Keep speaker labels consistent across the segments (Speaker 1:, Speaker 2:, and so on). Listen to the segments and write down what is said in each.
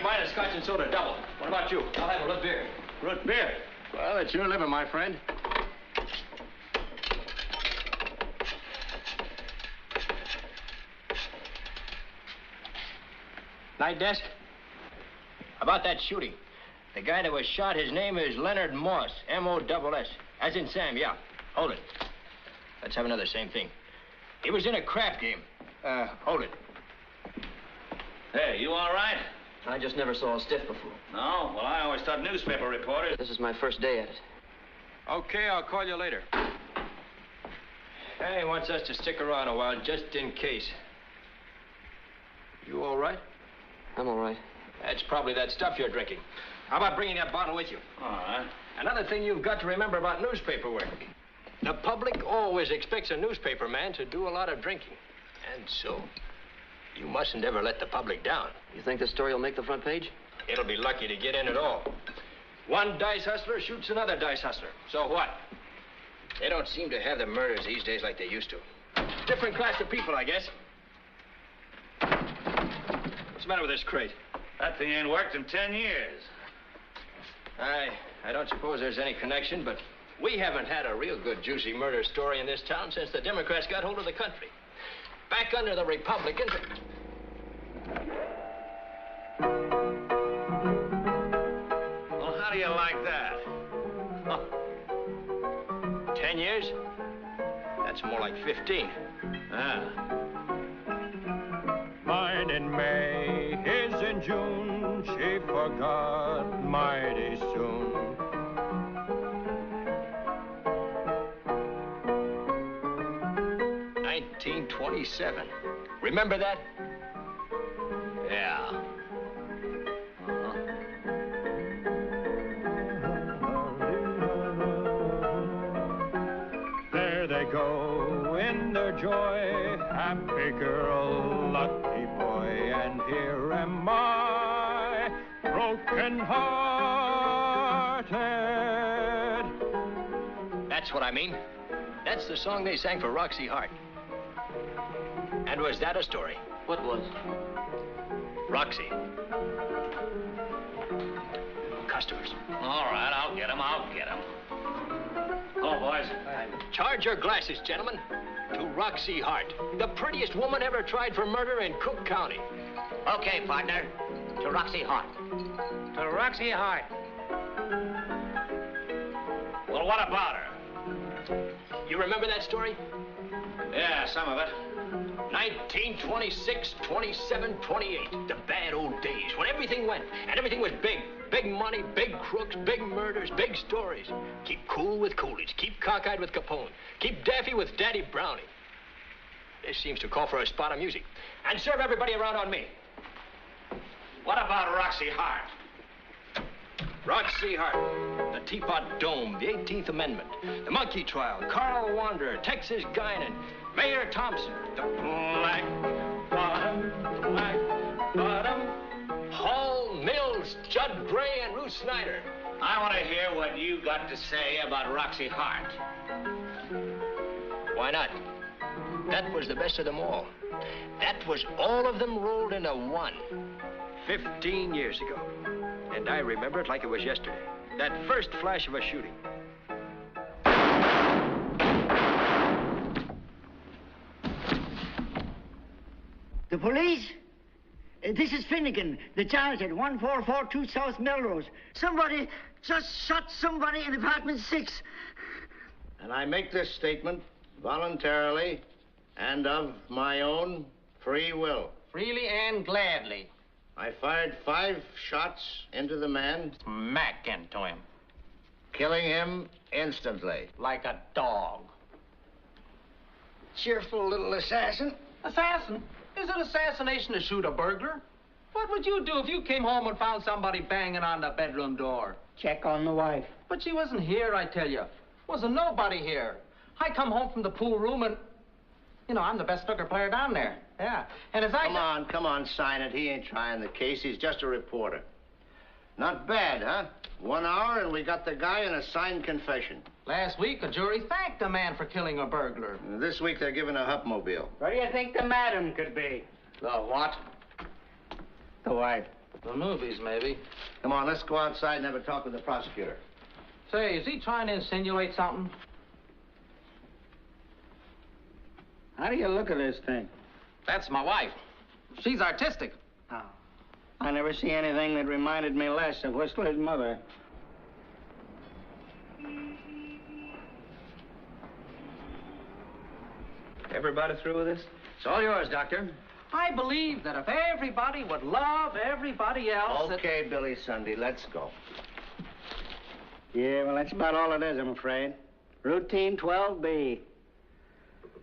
Speaker 1: mine a scotch and soda double. What about you?
Speaker 2: I'll have a root beer.
Speaker 1: Root beer? Well, it's your living, my friend. Night desk? About that shooting. The guy that was shot, his name is Leonard Moss, M-O-S-S. As in Sam, yeah. Hold it. Let's have another same thing. He was in a crap game. Hold it.
Speaker 3: Hey, you all right?
Speaker 2: I just never saw a stiff before.
Speaker 3: No? Well, I always thought newspaper reporters...
Speaker 2: This is my first day at it.
Speaker 1: Okay, I'll call you later. Hey, he wants us to stick around a while, just in case. You all right?
Speaker 2: I'm all right.
Speaker 1: That's probably that stuff you're drinking. How about bringing that bottle with you?
Speaker 3: All right.
Speaker 1: Another thing you've got to remember about newspaper work. The public always expects a newspaper man to do a lot of drinking. And so, you mustn't ever let the public down.
Speaker 2: You think this story will make the front page?
Speaker 1: It'll be lucky to get in at all. One dice hustler shoots another dice hustler. So what? They don't seem to have the murders these days like they used to. Different class of people, I guess. What's the matter with this crate?
Speaker 3: That thing ain't worked in 10 years.
Speaker 1: I don't suppose there's any connection, but we haven't had a real good juicy murder story in this town since the Democrats got hold of the country. Back under the Republicans...
Speaker 3: Well, how do you like that?
Speaker 1: Huh. 10 years? That's more like 15.
Speaker 3: Ah.
Speaker 4: Mine in May, his in June, she forgot mighty soon.
Speaker 1: $1927. Remember that? Yeah.
Speaker 4: There they go in their joy, happy girl, lucky boy, and here am I, broken-hearted.
Speaker 1: That's what I mean. That's the song they sang for Roxie Hart. And was that a story?
Speaker 2: What was?
Speaker 1: Roxie. Customers.
Speaker 3: All right, I'll get 'em. Hello, boys.
Speaker 1: Charge your glasses, gentlemen, to Roxie Hart, the prettiest woman ever tried for murder in Cook County.
Speaker 5: Okay, partner. To Roxie Hart.
Speaker 1: To Roxie Hart.
Speaker 3: Well, what about her?
Speaker 1: You remember that story?
Speaker 3: Yeah, some of it.
Speaker 1: 1926, 27, 28. The bad old days when everything went and everything was big. Big money, big crooks, big murders, big stories. Keep cool with Coolidge. Keep cockeyed with Capone. Keep daffy with Daddy Browning. This seems to call for a spot of music. And serve everybody around on me.
Speaker 3: What about Roxie Hart?
Speaker 1: Roxie Hart, the Teapot Dome, the 18th Amendment, the Monkey Trial, Carl Wanderer, Texas Guinan, Mayor Thompson, the Black Bottom, Hall Mills, Judd Gray, and Ruth Snyder.
Speaker 3: I want to hear what you got to say about Roxie Hart.
Speaker 1: Why not? That was the best of them all. That was all of them rolled into one. 15 years ago. And I remember it like it was yesterday. That first flash of a shooting.
Speaker 6: The police? This is Finnegan, the charge at 1442 South Melrose. Somebody just shot somebody in apartment 6.
Speaker 7: And I make this statement voluntarily and of my own free will.
Speaker 5: Freely and gladly.
Speaker 7: I fired 5 shots into the man,
Speaker 5: Smack into him.
Speaker 7: killing him instantly.
Speaker 5: Like a dog.
Speaker 6: Cheerful little assassin.
Speaker 5: Assassin? Is it assassination to shoot a burglar? What would you do if you came home and found somebody banging on the bedroom door?
Speaker 6: Check on the wife.
Speaker 5: But she wasn't here, I tell you. Wasn't nobody here. I come home from the pool room and, you know, I'm the best snooker player down there. Yeah. And as I...
Speaker 7: Come on, sign it. He ain't trying the case. He's just a reporter. Not bad, huh? 1 hour and we got the guy in a signed confession.
Speaker 5: Last week, a jury thanked a man for killing a burglar.
Speaker 7: This week they're giving a Hupmobile.
Speaker 6: What do you think the madam could be?
Speaker 5: The what?
Speaker 6: The wife.
Speaker 5: The movies, maybe.
Speaker 7: Come on, let's go outside and have a talk with the prosecutor.
Speaker 5: Say, is he trying to insinuate something?
Speaker 8: How do you look at this thing?
Speaker 5: That's my wife. She's artistic.
Speaker 8: Oh. I never see anything that reminded me less of Whistler's mother.
Speaker 2: Everybody through with this? It's all yours, Doctor.
Speaker 5: I believe that if everybody would love everybody else...
Speaker 7: Okay, Billy Sunday, let's go.
Speaker 8: Yeah, well, that's about all it is, I'm afraid. Routine 12B.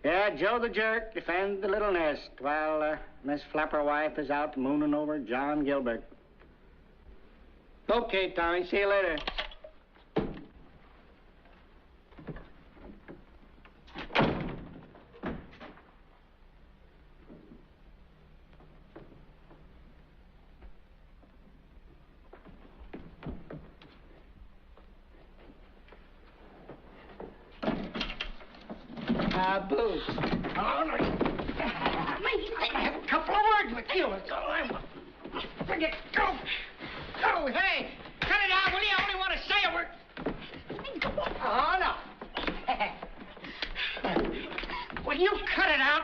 Speaker 8: Yeah, Joe the Jerk defends the little nest while Miss Flapper wife is out mooning over John Gilbert. Okay, Tommy, see you later. Booze. Oh, no. I have a couple of words with you. That's all I want. Forget. Go. Go. Hey, cut it out, will you? I only want to say a word. Oh, no. Will you cut it out?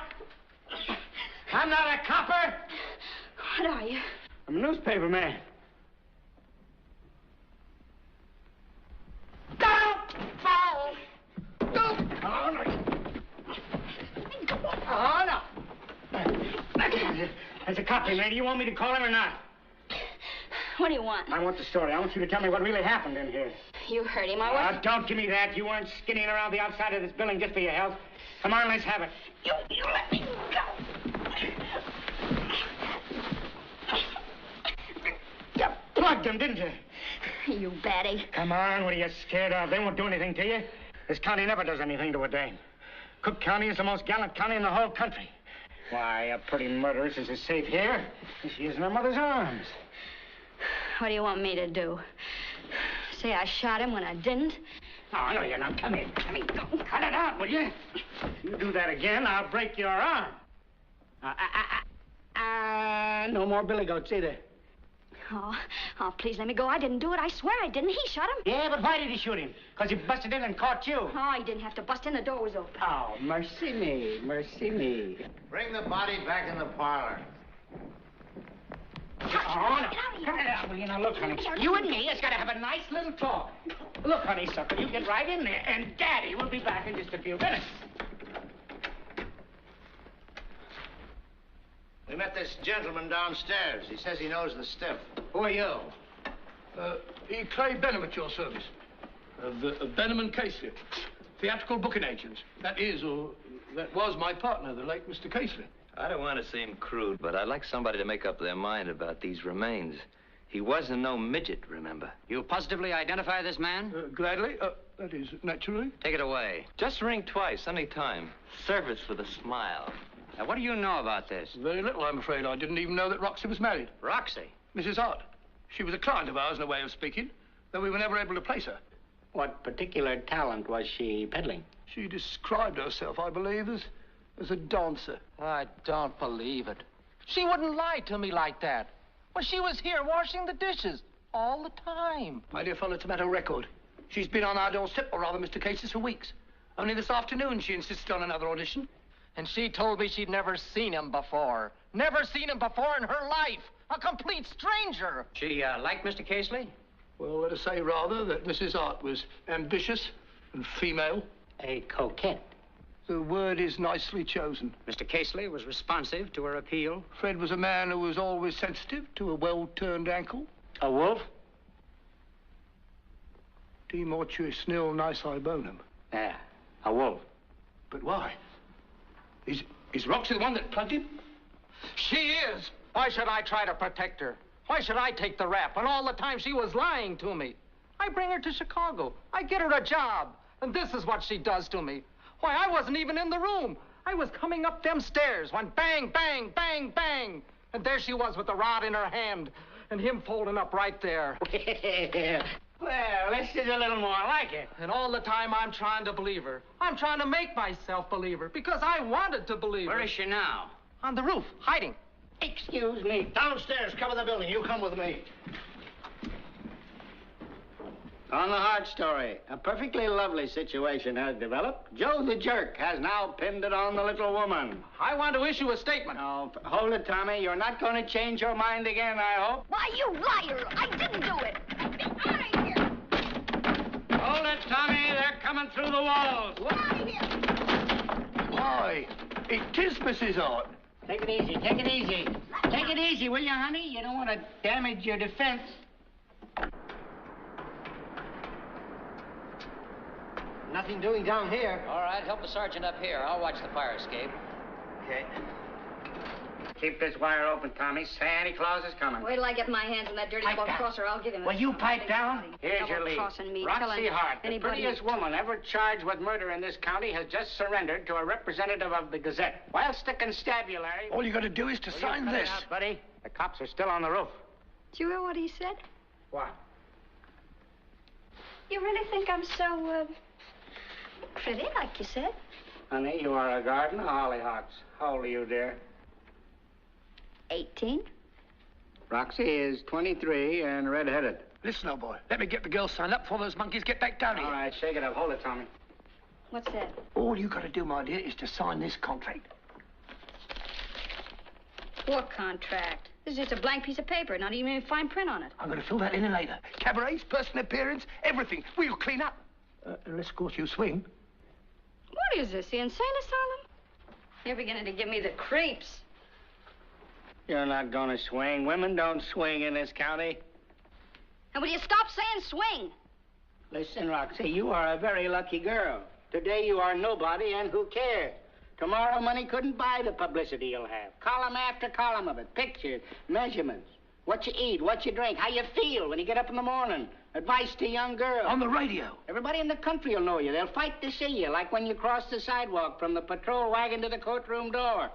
Speaker 8: I'm not a copper.
Speaker 9: What are you?
Speaker 8: I'm a newspaper man. Don't fall. Don't. Oh, no. Oh, no. There's a cop here, lady. You want me to call him or not?
Speaker 9: What do you want?
Speaker 8: I want the story. I want you to tell me what really happened in here.
Speaker 9: You heard him. I wasn't...
Speaker 8: Don't give me that. You weren't skinnying around the outside of this building just for your health. Come on, let's have it. You let me go. You plugged him, didn't you?
Speaker 9: You batty.
Speaker 8: Come on, what are you scared of? They won't do anything to you. This county never does anything to a dame. Cook County is the most gallant county in the whole country. Why, a pretty murderess is as safe here as she is in her mother's arms.
Speaker 9: What do you want me to do? Say I shot him when I didn't?
Speaker 8: Oh, no, you're not. Come here. Don't cut it out, will you? You do that again, I'll break your arm. No more billy goats either.
Speaker 9: Oh, please let me go. I didn't do it. I swear I didn't. He shot him.
Speaker 8: Yeah, but why did he shoot him? Because he busted in and caught you.
Speaker 9: Oh, he didn't have to bust in. The door was open.
Speaker 8: Oh, mercy me, mercy me.
Speaker 7: Bring the body back in the parlor.
Speaker 8: Oh, no. Cut it out, will you? Now, look, honey. You and me has got to have a nice little talk. Look, honeysuckle, you get right in there, and Daddy will be back in just a few minutes.
Speaker 7: We met this gentleman downstairs. He says he knows the stiff.
Speaker 8: Who are you?
Speaker 1: Clay Benham at your service. Of Benham and Casely. Theatrical booking agents. That is, or that was my partner, the late Mr. Casely.
Speaker 10: I don't want to seem crude, but I'd like somebody to make up their mind about these remains. He wasn't no midget, remember?
Speaker 11: You positively identify this man?
Speaker 1: Gladly. That is, naturally.
Speaker 11: Take it away.
Speaker 10: Just ring twice, any time. Service with a smile.
Speaker 11: Now, what do you know about this?
Speaker 1: Very little, I'm afraid. I didn't even know that Roxie was married.
Speaker 11: Roxie?
Speaker 1: Mrs. Hart. She was a client of ours, in a way of speaking, though we were never able to place her.
Speaker 8: What particular talent was she peddling?
Speaker 1: She described herself, I believe, as a dancer.
Speaker 5: I don't believe it. She wouldn't lie to me like that. Well, she was here washing the dishes all the time.
Speaker 1: My dear fellow, it's a matter of record. She's been on our doorstep, or rather Mr. Casey's, for weeks. Only this afternoon she insisted on another audition.
Speaker 5: And she told me she'd never seen him before. Never seen him before in her life. A complete stranger.
Speaker 11: She liked Mr. Casely?
Speaker 1: Well, let us say rather that Mrs. Hart was ambitious and female.
Speaker 8: A coquette.
Speaker 1: The word is nicely chosen.
Speaker 11: Mr. Casely was responsive to her appeal?
Speaker 1: Fred was a man who was always sensitive to a well-turned ankle.
Speaker 8: A wolf?
Speaker 1: De mortuis nil nisi bonum.
Speaker 8: Yeah, a wolf.
Speaker 1: But why? Is Roxie the one that plugged him?
Speaker 5: She is. Why should I try to protect her? Why should I take the rap when all the time she was lying to me? I bring her to Chicago. I get her a job. And this is what she does to me. Why, I wasn't even in the room. I was coming up them stairs when bang, bang, bang, bang. And there she was with the rod in her hand and him folding up right there.
Speaker 8: Well, this is a little more like it.
Speaker 5: And all the time I'm trying to believe her. I'm trying to make myself believe her because I wanted to believe her.
Speaker 11: Where is she now?
Speaker 5: On the roof, hiding.
Speaker 8: Excuse me.
Speaker 7: Downstairs, cover the building. You come with me.
Speaker 2: On the Hart story, a perfectly lovely situation has developed. Joe the jerk has now pinned it on the little woman.
Speaker 5: I want to issue a statement.
Speaker 2: Now, hold it, Tommy. You're not going to change your mind again, I hope.
Speaker 9: Why, you liar! I didn't do it! Get out of here!
Speaker 2: Hold it, Tommy. They're coming through the walls.
Speaker 9: Get out of here!
Speaker 7: Why, it is Mrs. Hart.
Speaker 8: Take it easy, take it easy. Take it easy, will you, honey? You don't want to damage your defense.
Speaker 6: Nothing doing down here.
Speaker 11: All right, help the sergeant up here. I'll watch the fire escape.
Speaker 6: Okay.
Speaker 2: Keep this wire open, Tommy. Santa Claus is coming.
Speaker 9: Wait till I get my hands on that dirty
Speaker 8: Pipe
Speaker 9: ball
Speaker 8: down.
Speaker 9: crosser. I'll give him a...
Speaker 8: Will you pipe down?
Speaker 2: Here's your lead.
Speaker 9: Double-crossing me,
Speaker 2: Roxie
Speaker 9: telling
Speaker 2: Hart, the
Speaker 9: anybody-
Speaker 2: prettiest woman ever charged with murder in this county, has just surrendered to a representative of the Gazette. Whilst the constabulary...
Speaker 7: All you got to do is to sign
Speaker 2: Will you cut
Speaker 7: this.
Speaker 2: it out, buddy? The cops are still on the roof.
Speaker 9: Did you hear what he said?
Speaker 2: What?
Speaker 9: You really think I'm so, pretty, like you said?
Speaker 2: Honey, you are a garden of hollyhocks. How old are you, dear?
Speaker 9: 18.
Speaker 2: Roxy is 23 and red-headed.
Speaker 7: Listen, old boy, let me get the girls signed up before those monkeys get back down here.
Speaker 2: All right, shake it up. Hold it, Tommy.
Speaker 9: What's that?
Speaker 7: All you got to do, my dear, is to sign this contract.
Speaker 9: What contract? This is just a blank piece of paper, not even any fine print on it.
Speaker 7: I'm going to fill that in later. Cabarets, personal appearance, everything. We'll clean up. Unless, of course, you swing.
Speaker 9: What is this, the insane asylum? You're beginning to give me the creeps.
Speaker 2: You're not going to swing. Women don't swing in this county.
Speaker 9: And will you stop saying swing?
Speaker 2: Listen, Roxy, you are a very lucky girl. Today you are nobody, and who cares? Tomorrow money couldn't buy the publicity you'll have. Column after column of it. Pictures, measurements. What you eat, what you drink, how you feel when you get up in the morning. Advice to young girls.
Speaker 7: On the radio.
Speaker 2: Everybody in the country will know you. They'll fight to see you, like when you cross the sidewalk from the patrol wagon to the courtroom door.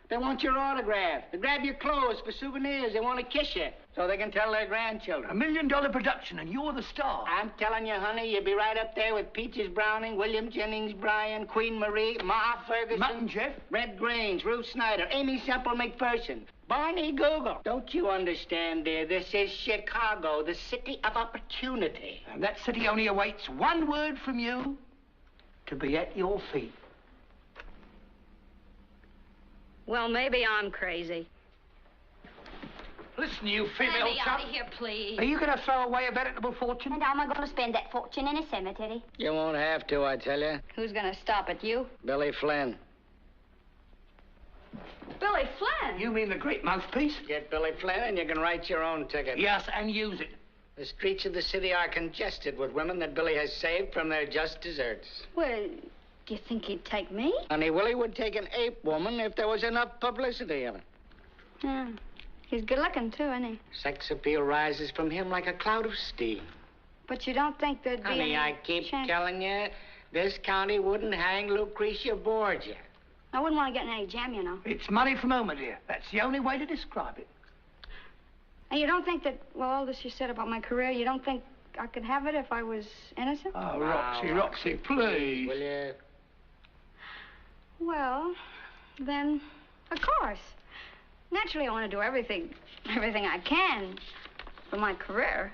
Speaker 2: They want your autograph. They grab your clothes for souvenirs. They want to kiss you so they can tell their grandchildren.
Speaker 7: $1 million production, and you're the star.
Speaker 2: I'm telling you, honey, you'll be right up there with Peaches Browning, William Jennings Bryan, Queen Marie, Ma Ferguson,
Speaker 7: Mutton Jeff,
Speaker 2: Red Grange, Ruth Snyder, Amy Semple McPherson, Barney Google. Don't you understand, dear? This is Chicago, the city of opportunity.
Speaker 7: and that city only awaits one word from you to be at your feet.
Speaker 9: Well, maybe I'm crazy.
Speaker 7: Listen, you
Speaker 9: Let
Speaker 7: female
Speaker 9: me out
Speaker 7: chump.
Speaker 9: of here, please.
Speaker 7: Are you going to throw away a veritable fortune?
Speaker 12: And how am I going to spend that fortune in a cemetery?
Speaker 2: You won't have to, I tell you.
Speaker 9: Who's gonna stop it, you?
Speaker 2: Billy Flynn.
Speaker 9: Billy Flynn?
Speaker 7: You mean the great mouthpiece?
Speaker 2: Get Billy Flynn and you can write your own ticket.
Speaker 7: Yes, and use it.
Speaker 2: The streets of the city are congested with women that Billy has saved from their just deserts.
Speaker 9: Well, do you think he'd take me?
Speaker 2: Honey, Willie would take an ape woman if there was enough publicity of it.
Speaker 9: Yeah. He's good looking, too, isn't he?
Speaker 2: Sex appeal rises from him like a cloud of steam.
Speaker 9: But you don't think there'd be
Speaker 2: Honey,
Speaker 9: any
Speaker 2: I keep
Speaker 9: chance-
Speaker 2: telling you, this county wouldn't hang Lucretia Borgia.
Speaker 9: I wouldn't want to get in any jam, you know.
Speaker 7: It's money from home, my dear. That's the only way to describe it.
Speaker 9: And you don't think that, well, all this you said about my career, you don't think I could have it if I was innocent?
Speaker 7: Oh, Roxy, please.
Speaker 2: Will you?
Speaker 9: Well, then, of course. Naturally, I want to do everything I can for my career.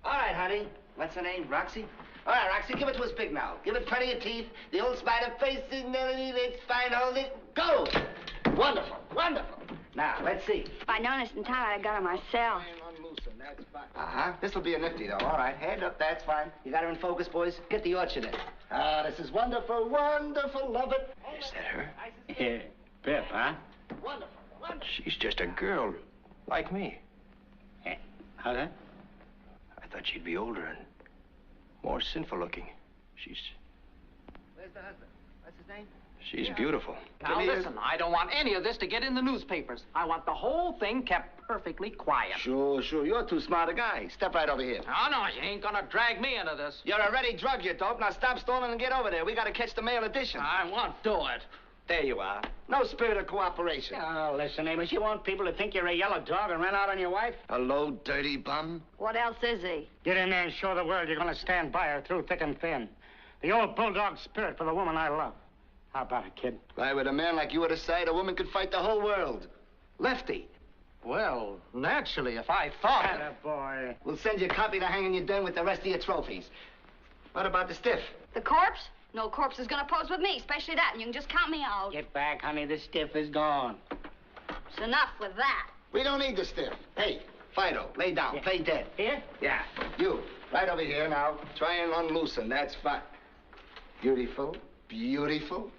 Speaker 13: All right, honey. What's her name? Roxy? All right, Roxy, give it to us big now. Give it plenty of teeth. The old spider faces, Melanie, let's fine hold it. Go! Wonderful, wonderful. Now, let's see.
Speaker 9: If I'd known this in time, I'd have got her myself.
Speaker 13: Uh-huh. This'll be a nifty, though. All right, hand up, that's fine. You got her in focus, boys? Get the orchard in. Ah, this is wonderful, wonderful. Love it.
Speaker 7: Is that her?
Speaker 2: Yeah. Pip, huh?
Speaker 13: Wonderful, wonderful.
Speaker 7: She's just a girl, like me.
Speaker 2: How's that?
Speaker 7: I thought she'd be older and more sinful looking. She's
Speaker 13: Where's the husband? What's his name?
Speaker 7: She's beautiful.
Speaker 5: Now, listen, I don't want any of this to get in the newspapers. I want the whole thing kept perfectly quiet.
Speaker 13: Sure. You're too smart a guy. Step right over here.
Speaker 5: Oh, no, you ain't gonna drag me into this.
Speaker 13: You're already drugged, you dope. Now stop stalling and get over there. We gotta catch the mail edition.
Speaker 5: I won't do it.
Speaker 13: There you are. No spirit of cooperation.
Speaker 2: Oh, listen, Amos, you want people to think you're a yellow dog and run out on your wife?
Speaker 13: Hello, dirty bum.
Speaker 9: What else is he?
Speaker 2: Get in there and show the world you're going to stand by her through thick and thin. The old bulldog spirit for the woman I love. How about it, kid?
Speaker 13: Why, with a man like you at his side, a woman could fight the whole world. Lefty.
Speaker 5: Well, naturally, if I thought...
Speaker 2: Attaboy.
Speaker 13: We'll send you a copy to hang in your den with the rest of your trophies. What about the stiff?
Speaker 9: The corpse? No corpse is gonna pose with me, especially that, and you can just count me out.
Speaker 2: Get back, honey. The stiff is gone.
Speaker 9: It's enough with that.
Speaker 13: We don't need the stiff. Hey, Fido, lay down.
Speaker 2: Yeah.
Speaker 13: Play dead.
Speaker 2: Here?
Speaker 13: Yeah. You, right over here now. Try and unloosen. That's fine. Beautiful. Beautiful.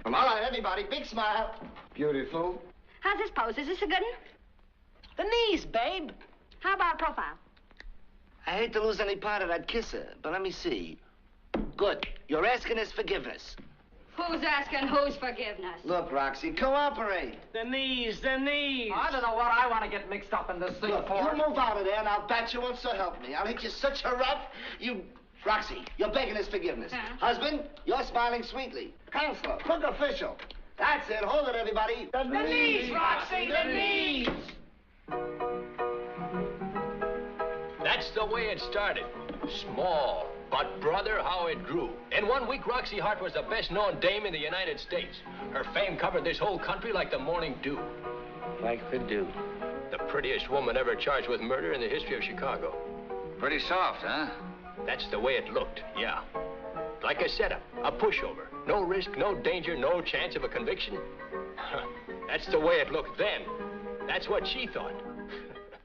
Speaker 13: All right, everybody, big smile. Beautiful.
Speaker 9: How's this pose? Is this a good one?
Speaker 2: The knees, babe.
Speaker 9: How about profile?
Speaker 13: I hate to lose any part of that kisser, but let me see. Good. You're asking his forgiveness.
Speaker 9: Who's asking whose forgiveness?
Speaker 13: Look, Roxy, cooperate.
Speaker 2: The knees, the knees.
Speaker 5: I don't know what I want to get mixed up in this thing
Speaker 13: Look,
Speaker 5: for.
Speaker 13: you move out of there, and I'll bat you once, so help me. I'll hit you such a rough, you... Roxy, you're begging his forgiveness. Husband, you're smiling sweetly. Counselor, crook official. That's it. Hold it, everybody.
Speaker 2: The knees, Roxy, the knees.
Speaker 1: That's the way it started. Small. But, brother, how it grew. In 1 week, Roxie Hart was the best-known dame in the United States. Her fame covered this whole country like the morning dew.
Speaker 2: Like the dew.
Speaker 1: The prettiest woman ever charged with murder in the history of Chicago.
Speaker 10: Pretty soft, huh?
Speaker 1: That's the way it looked, yeah. Like a setup, a pushover. No risk, no danger, no chance of a conviction. That's the way it looked then. That's what she thought.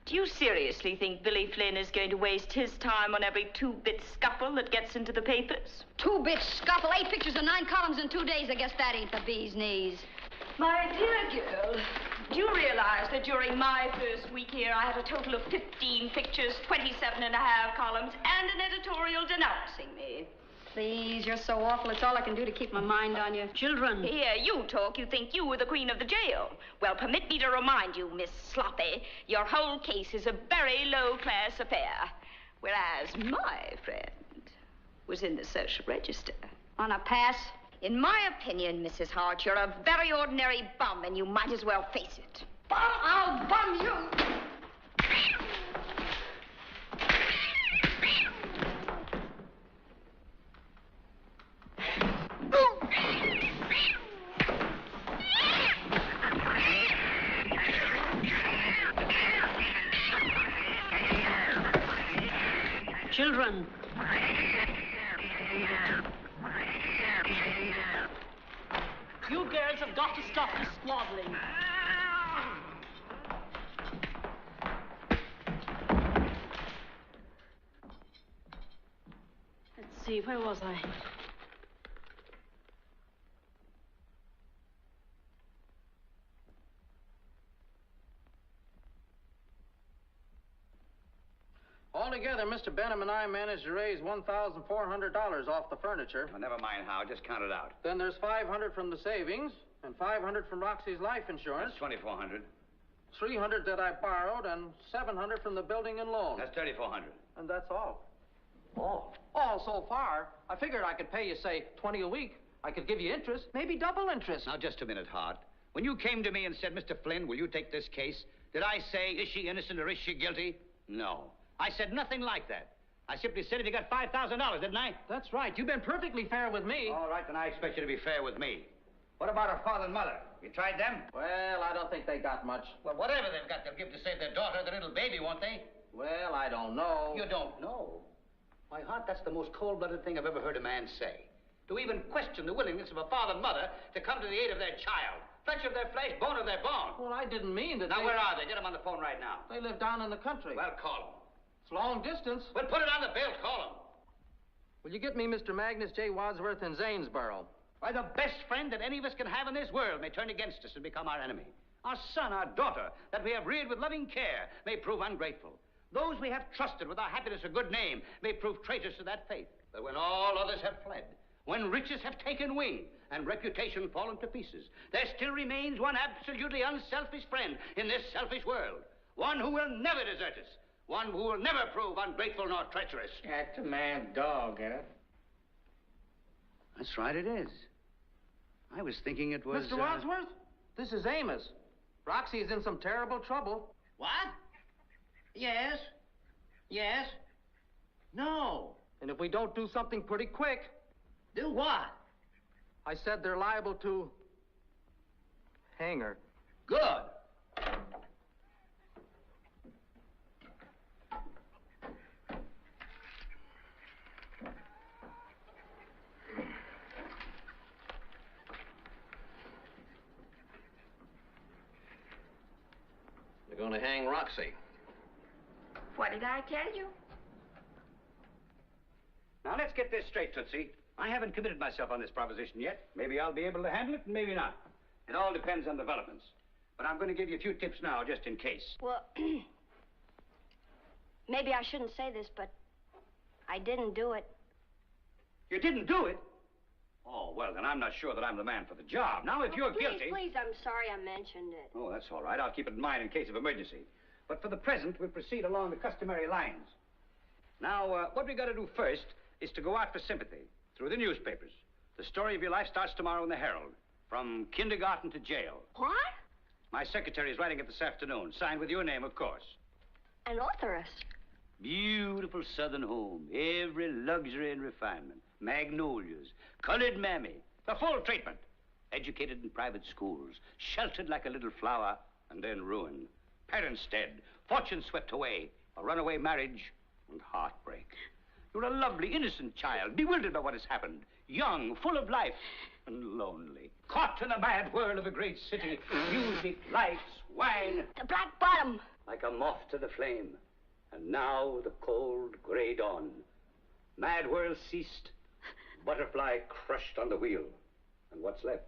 Speaker 14: Do you seriously think Billy Flynn is going to waste his time on every two-bit scuffle that gets into the papers?
Speaker 9: Two-bit scuffle, 8 pictures and 9 columns in 2 days. I guess that ain't the bee's knees.
Speaker 14: My dear girl, do you realize that during my first week here, I had a total of 15 pictures, 27.5 columns, and an editorial denouncing me?
Speaker 9: Please, you're so awful. It's all I can do to keep my mind on you.
Speaker 14: Children. Here, you talk. You think you were the queen of the jail. Well, permit me to remind you, Miss Sloppy, your whole case is a very low-class affair. Whereas my friend was in the social register.
Speaker 9: On a pass?
Speaker 14: In my opinion, Mrs. Hart, you're a very ordinary bum, and you might as well face it.
Speaker 9: Bum! I'll bum you!
Speaker 2: Children. You girls have got to stop this squabbling. Let's see, where was I?
Speaker 5: Altogether, Mr. Benham and I managed to raise $1,400 off the furniture.
Speaker 10: Well, never mind how. Just count it out.
Speaker 5: Then there's $500 from the savings and $500 from Roxie's life insurance.
Speaker 10: That's $2,400.
Speaker 5: $300 that I borrowed and $700 from the building and loan.
Speaker 10: That's $3,400.
Speaker 5: And that's all. All so far. I figured I could pay you, say, $20 a week. I could give you interest, maybe double interest.
Speaker 15: Now, just a minute, Hart. When you came to me and said, Mr. Flynn, will you take this case? Did I say, is she innocent or is she guilty? No. I said nothing like that. I simply said if you got $5,000, didn't I?
Speaker 5: That's right. You've been perfectly fair with me.
Speaker 15: All right, then I expect you to be fair with me. What about her father and mother? You tried them?
Speaker 5: Well, I don't think they got much.
Speaker 15: Well, whatever they've got, they'll give to save their daughter, the little baby, won't they?
Speaker 5: Well, I don't know.
Speaker 15: You don't know? My Hart, that's the most cold-blooded thing I've ever heard a man say. To even question the willingness of a father and mother to come to the aid of their child. Flesh of their flesh, bone of their bone.
Speaker 5: Well, I didn't mean that.
Speaker 15: Now, where are they? Get them on the phone right now.
Speaker 5: They live down in the country.
Speaker 15: Well, call them.
Speaker 5: It's long distance.
Speaker 15: Well, put it on the bill. Call them.
Speaker 5: Will you get me Mr. Magnus J. Wadsworth in Zanesboro?
Speaker 15: Why, the best friend that any of us can have in this world may turn against us and become our enemy. Our son, our daughter, that we have reared with loving care, may prove ungrateful. Those we have trusted with our happiness or good name may prove traitors to that faith. But when all others have fled, when riches have taken wing and reputation fallen to pieces, there still remains one absolutely unselfish friend in this selfish world. One who will never desert us. One who will never prove ungrateful nor treacherous.
Speaker 2: That's a mad dog, huh?
Speaker 15: That's right, it is. I was thinking it was...
Speaker 5: Mr. Wadsworth, this is Amos. Roxy is in some terrible trouble.
Speaker 2: What? Yes? Yes? No.
Speaker 5: And if we don't do something pretty quick...
Speaker 2: Do what?
Speaker 5: I said they're liable to hang her.
Speaker 15: Good.
Speaker 1: They're going to hang Roxie.
Speaker 14: What did I tell you?
Speaker 15: Now, let's get this straight, Tootsie. I haven't committed myself on this proposition yet. Maybe I'll be able to handle it, and maybe not. It all depends on developments. But I'm going to give you a few tips now, just in case.
Speaker 9: Well, maybe I shouldn't say this, but I didn't do it.
Speaker 15: You didn't do it? Oh, well, then I'm not sure that I'm the man for the job. Now, if you're guilty...
Speaker 9: Please, I'm sorry I mentioned it.
Speaker 15: Oh, that's all right. I'll keep it in mind in case of emergency. But for the present, we'll proceed along the customary lines. Now, what we got to do first is to go out for sympathy through the newspapers. The story of your life starts tomorrow in the Herald. From kindergarten to jail.
Speaker 9: What?
Speaker 15: My secretary is writing it this afternoon. Signed with your name, of course.
Speaker 9: An authoress.
Speaker 15: Beautiful southern home. Every luxury and refinement. Magnolias. Colored mammy. The full treatment. Educated in private schools. Sheltered like a little flower. And then ruined. Parents dead. Fortune swept away. A runaway marriage. And heartbreak. You're a lovely, innocent child. Bewildered by what has happened. Young, full of life. And lonely. Caught in the mad whirl of a great city. Music, lights, wine.
Speaker 9: The black bottom.
Speaker 15: Like a moth to the flame. And now the cold gray dawn. Mad whirl ceased. Butterfly crushed on the wheel. And what's left?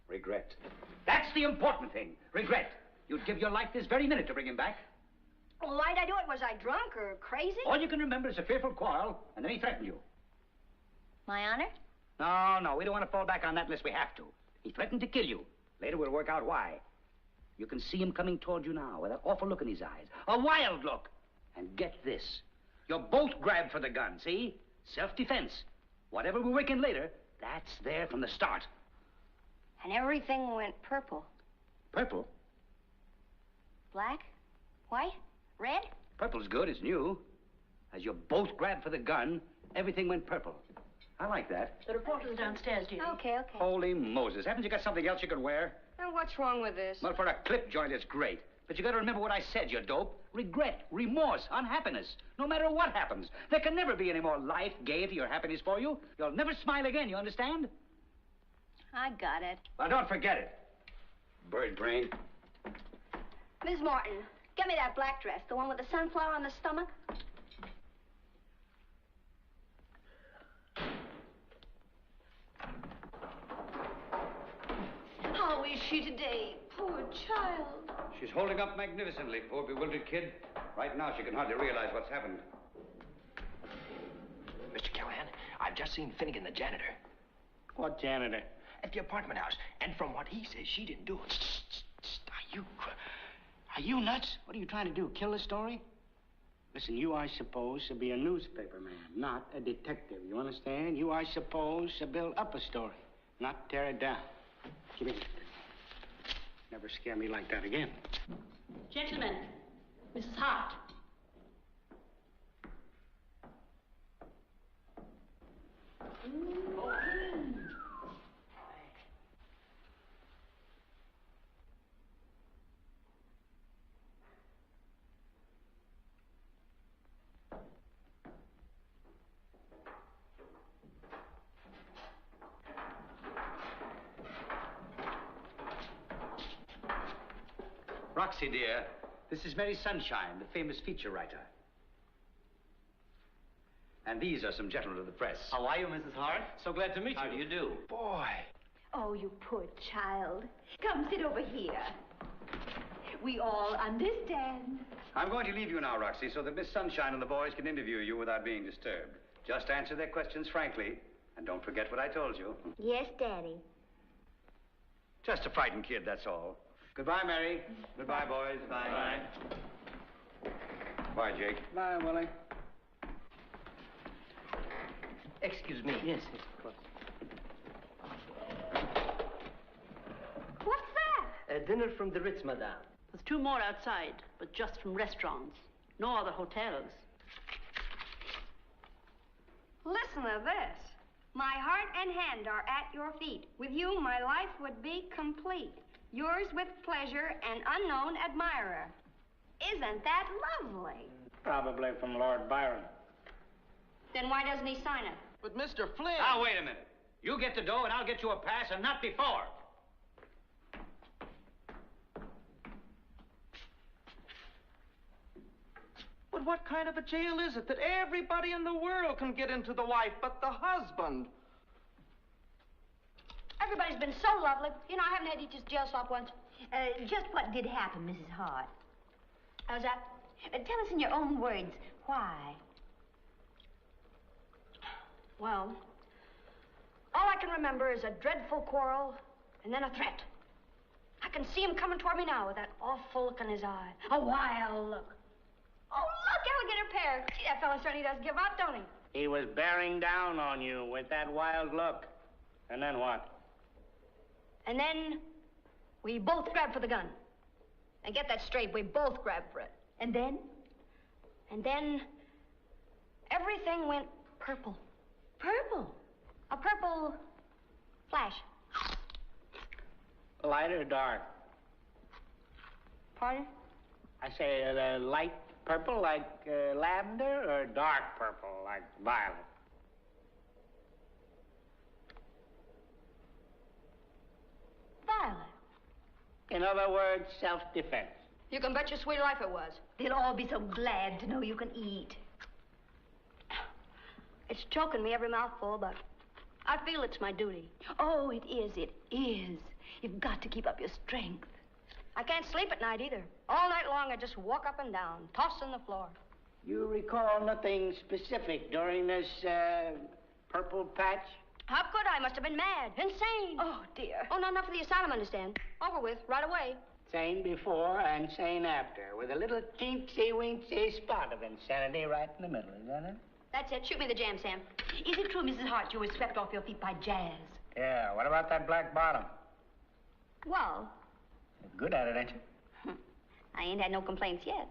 Speaker 15: Regret. That's the important thing. Regret. You'd give your life this very minute to bring him back.
Speaker 9: Well, why'd I do it? Was I drunk or crazy?
Speaker 15: All you can remember is a fearful quarrel, and then he threatened you.
Speaker 9: My honor?
Speaker 15: No, we don't want to fall back on that unless we have to. He threatened to kill you. Later we'll work out why. You can see him coming toward you now with that awful look in his eyes. A wild look. And get this. You're both grabbed for the gun, see? Self-defense. Whatever we work in later, that's there from the start.
Speaker 9: And everything went purple.
Speaker 15: Purple?
Speaker 9: Black? White? Red?
Speaker 15: Purple's good, it's new. As you're both grabbed for the gun, everything went purple. I like that.
Speaker 9: The reporter's downstairs, Judy. Okay.
Speaker 15: Holy Moses. Haven't you got something else you can wear?
Speaker 9: Now, what's wrong with this?
Speaker 15: Well, for a clip joint, it's great. But you got to remember what I said, you dope. Regret, remorse, unhappiness. No matter what happens, there can never be any more life, gaiety, or happiness for you. You'll never smile again, you understand?
Speaker 9: I got it.
Speaker 15: Well, don't forget it. Bird brain.
Speaker 9: Miss Martin, get me that black dress, the one with the sunflower on the stomach.
Speaker 16: How is she today? Poor child.
Speaker 15: She's holding up magnificently, poor bewildered kid. Right now, she can hardly realize what's happened.
Speaker 1: Mr. Callahan, I've just seen Finnegan, the janitor.
Speaker 2: What janitor?
Speaker 1: At the apartment house. And from what he says, she didn't do it.
Speaker 2: Are you nuts? What are you trying to do, kill the story? Listen, you are supposed to be a newspaper man, not a detective. You understand? You are supposed to build up a story, not tear it down. Give me that. Never scare me like that again.
Speaker 16: Gentlemen, Mrs. Hart.
Speaker 15: Roxie, dear, this is Mary Sunshine, the famous feature writer. And these are some gentlemen of the press.
Speaker 10: How are you, Mrs. Hart? So glad to meet you. How do you do?
Speaker 1: Boy.
Speaker 16: Oh, you poor child. Come sit over here. We all understand.
Speaker 15: I'm going to leave you now, Roxie, so that Miss Sunshine and the boys can interview you without being disturbed. Just answer their questions frankly, and don't forget what I told you.
Speaker 9: Yes, Daddy.
Speaker 15: Just a frightened kid, that's all. Goodbye, Mary. Goodbye, boys.
Speaker 10: Bye.
Speaker 15: Bye, Jake.
Speaker 2: Bye, Willie.
Speaker 10: Excuse me.
Speaker 2: Yes, of course.
Speaker 16: What's that?
Speaker 10: A dinner from the Ritz, madame.
Speaker 16: There's 2 more outside, but just from restaurants. No other hotels.
Speaker 9: Listen to this. My heart and hand are at your feet. With you, my life would be complete. Yours with pleasure, an unknown admirer. Isn't that lovely?
Speaker 2: Probably from Lord Byron.
Speaker 9: Then why doesn't he sign it?
Speaker 5: But Mr. Flynn...
Speaker 15: Now, wait a minute. You get the dough and I'll get you a pass, and not before.
Speaker 5: But what kind of a jail is it that everybody in the world can get into the wife but the husband?
Speaker 9: Everybody's been so lovely. You know, I haven't had to eat just jail slop once.
Speaker 16: Just what did happen, Mrs. Hart?
Speaker 9: How's that?
Speaker 16: Tell us in your own words, why?
Speaker 9: Well, all I can remember is a dreadful quarrel and then a threat. I can see him coming toward me now with that awful look in his eye. A wild look. Oh, look, alligator pear. Gee, that fellow certainly does give out, don't he?
Speaker 2: He was bearing down on you with that wild look. And then what?
Speaker 9: And then we both grabbed for the gun. And get that straight, we both grabbed for it.
Speaker 16: And then?
Speaker 9: And then everything went purple.
Speaker 16: Purple?
Speaker 9: A purple flash.
Speaker 2: Light or dark?
Speaker 9: Pardon?
Speaker 2: I say light purple like lavender or dark purple like violet?
Speaker 9: Violet.
Speaker 2: In other words, self-defense.
Speaker 9: You can bet your sweet life it was.
Speaker 16: They'll all be so glad to know you can eat.
Speaker 9: It's choking me every mouthful, but I feel it's my duty.
Speaker 16: Oh, it is, it is. You've got to keep up your strength.
Speaker 9: I can't sleep at night either. All night long I just walk up and down, tossing the floor.
Speaker 2: You recall nothing specific during this purple patch?
Speaker 9: How could I? Must have been mad, insane.
Speaker 16: Oh, dear.
Speaker 9: Oh, not enough for the asylum, understand. Over with, right away.
Speaker 2: Sane before and sane after, with a little teensy-weensy spot of insanity right in the middle, is that it?
Speaker 9: That's it. Shoot me the jam, Sam.
Speaker 16: Is it true, Mrs. Hart, you were swept off your feet by jazz?
Speaker 2: Yeah, what about that black bottom?
Speaker 9: Well,
Speaker 2: Good at it, ain't you?
Speaker 9: I ain't had no complaints yet.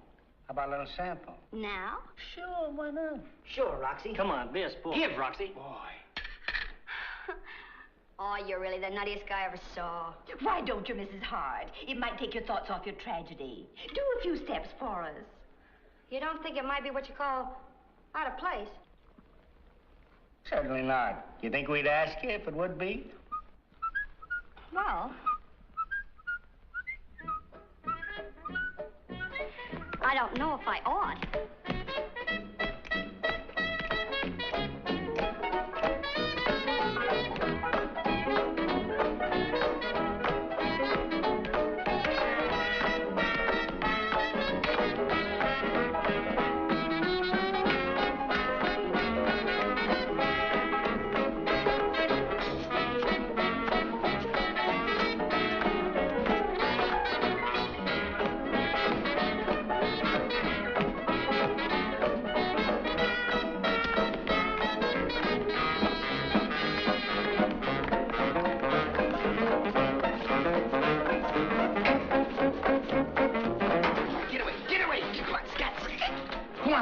Speaker 2: How about a little sample?
Speaker 9: Now?
Speaker 2: Sure, why not?
Speaker 13: Sure, Roxy.
Speaker 2: Come on, be a sport.
Speaker 13: Give, Roxy.
Speaker 2: Boy.
Speaker 9: Oh, you're really the nuttiest guy I ever saw.
Speaker 16: Why don't you, Mrs. Hart? It might take your thoughts off your tragedy. Do a few steps for us.
Speaker 9: You don't think it might be what you call out of place?
Speaker 2: Certainly not. You think we'd ask you if it would be?
Speaker 9: Well, I don't know if I ought.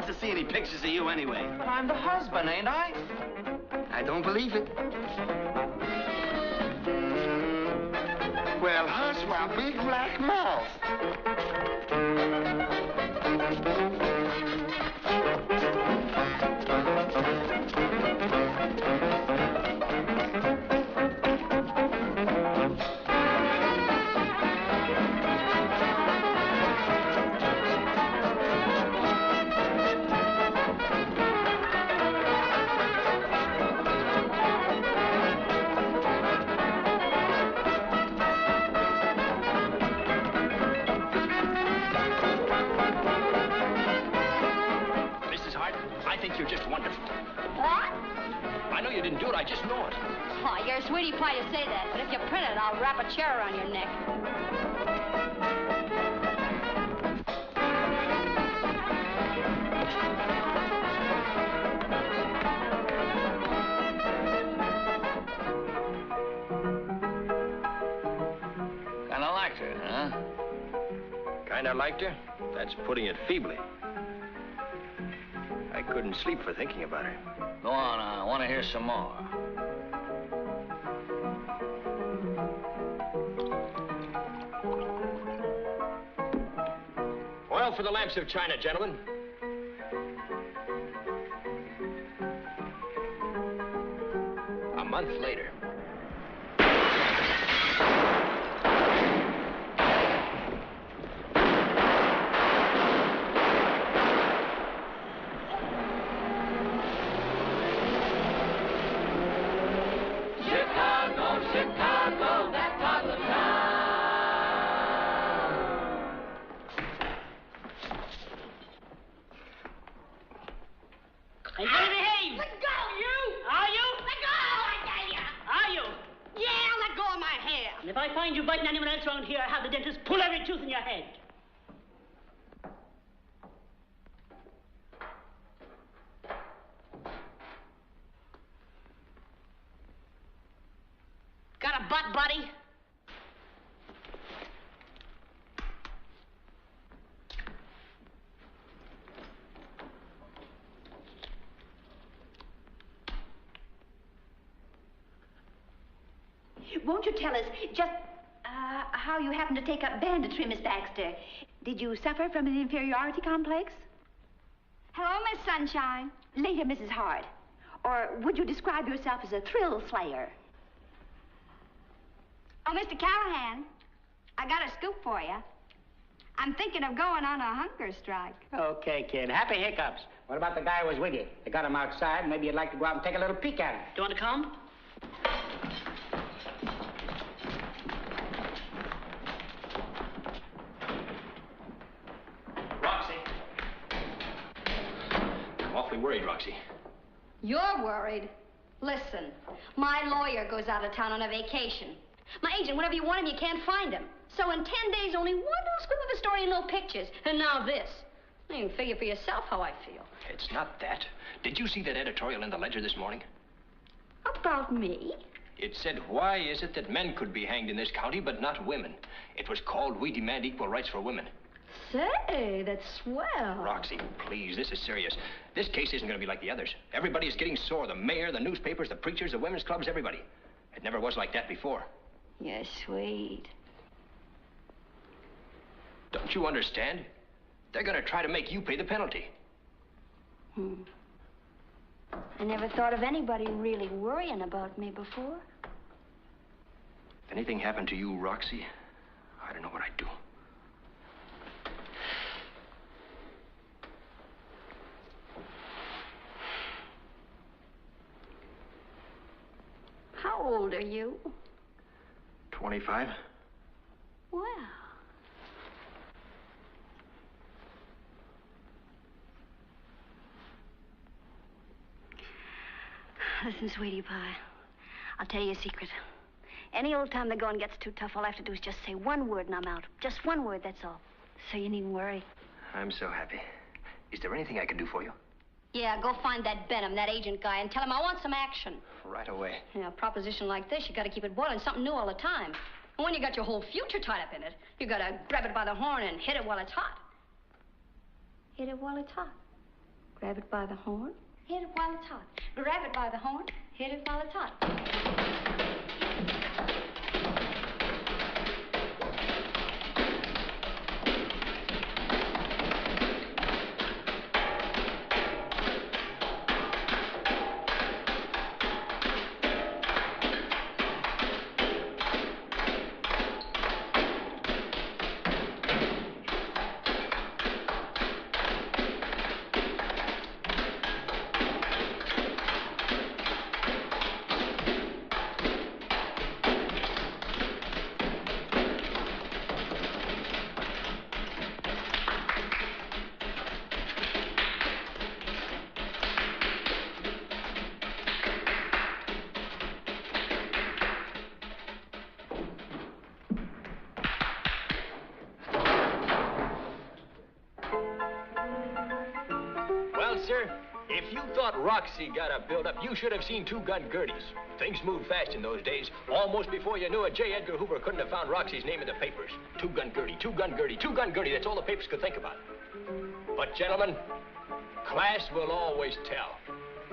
Speaker 13: To see any pictures of you anyway.
Speaker 5: But I'm the husband, ain't I?
Speaker 13: I don't believe it. Well, hush my big black mouth.
Speaker 9: Sweetie pie to say that, but if you print it, I'll wrap a chair around your neck.
Speaker 13: Kinda liked her, huh?
Speaker 10: Kinda liked her? That's putting it feebly. I couldn't sleep for thinking about her.
Speaker 13: Go on, I want to hear some more.
Speaker 1: for the lamps of China, gentlemen. A month later.
Speaker 8: Chicago, that toddler town.
Speaker 17: And better behave.
Speaker 8: Let go, you!
Speaker 17: Are you?
Speaker 8: Let go, I tell you!
Speaker 17: Are you?
Speaker 8: Yeah, let go of my hair.
Speaker 17: And if I find you biting anyone else around here, I'll have the dentist pull every tooth in your head.
Speaker 8: Got a butt, buddy?
Speaker 16: Won't you tell us just how you happened to take up banditry, Miss Baxter? Did you suffer from an inferiority complex?
Speaker 12: Hello, Miss Sunshine.
Speaker 16: Later, Mrs. Hart. Or would you describe yourself as a thrill slayer?
Speaker 12: Oh, Mr. Callahan, I got a scoop for you. I'm thinking of going on a hunger strike.
Speaker 2: Okay, kid. Happy hiccups. What about the guy who was with you? They got him outside. Maybe you'd like to go out and take a little peek at him.
Speaker 17: Do you want to come?
Speaker 1: Awfully worried, Roxie.
Speaker 9: You're worried. Listen, my lawyer goes out of town on a vacation. My agent, whenever you want him, you can't find him. So in 10 days, only one little squib of a story and no pictures. And now this. You can figure for yourself how I feel.
Speaker 1: It's not that. Did you see that editorial in the Ledger this morning?
Speaker 9: About me?
Speaker 1: It said, why is it that men could be hanged in this county, but not women? It was called, We Demand Equal Rights for Women.
Speaker 9: Say, that's swell.
Speaker 1: Roxie, please, this is serious. This case isn't going to be like the others. Everybody is getting sore. The mayor, the newspapers, the preachers, the women's clubs, everybody. It never was like that before.
Speaker 9: You're sweet.
Speaker 1: Don't you understand? They're going to try to make you pay the penalty.
Speaker 9: I never thought of anybody really worrying about me before.
Speaker 1: If anything happened to you, Roxie, I don't know what I'd do.
Speaker 9: How old are you?
Speaker 1: 25.
Speaker 9: Well. Listen, sweetie pie, I'll tell you a secret. Any old time the going gets too tough, all I have to do is just say one word and I'm out. Just one word, that's all. So you needn't worry.
Speaker 1: I'm so happy. Is there anything I can do for you?
Speaker 9: Yeah, go find that Benham, that agent guy, and tell him I want some action.
Speaker 1: Right away.
Speaker 9: A proposition like this, you got to keep it boiling, something new all the time. And when you got your whole future tied up in it, you got to grab it by the horn and hit it while it's hot. Hit it while it's hot. Grab it by the horn, hit it while it's hot. Grab it by the horn, hit it while it's hot.
Speaker 1: Sir, if you thought Roxie got a build-up, you should have seen two-gun Gerties. Things moved fast in those days. Almost before you knew it, J. Edgar Hoover couldn't have found Roxie's name in the papers. Two-gun Gertie, two-gun Gertie, two-gun Gertie. That's all the papers could think about. But, gentlemen, class will always tell.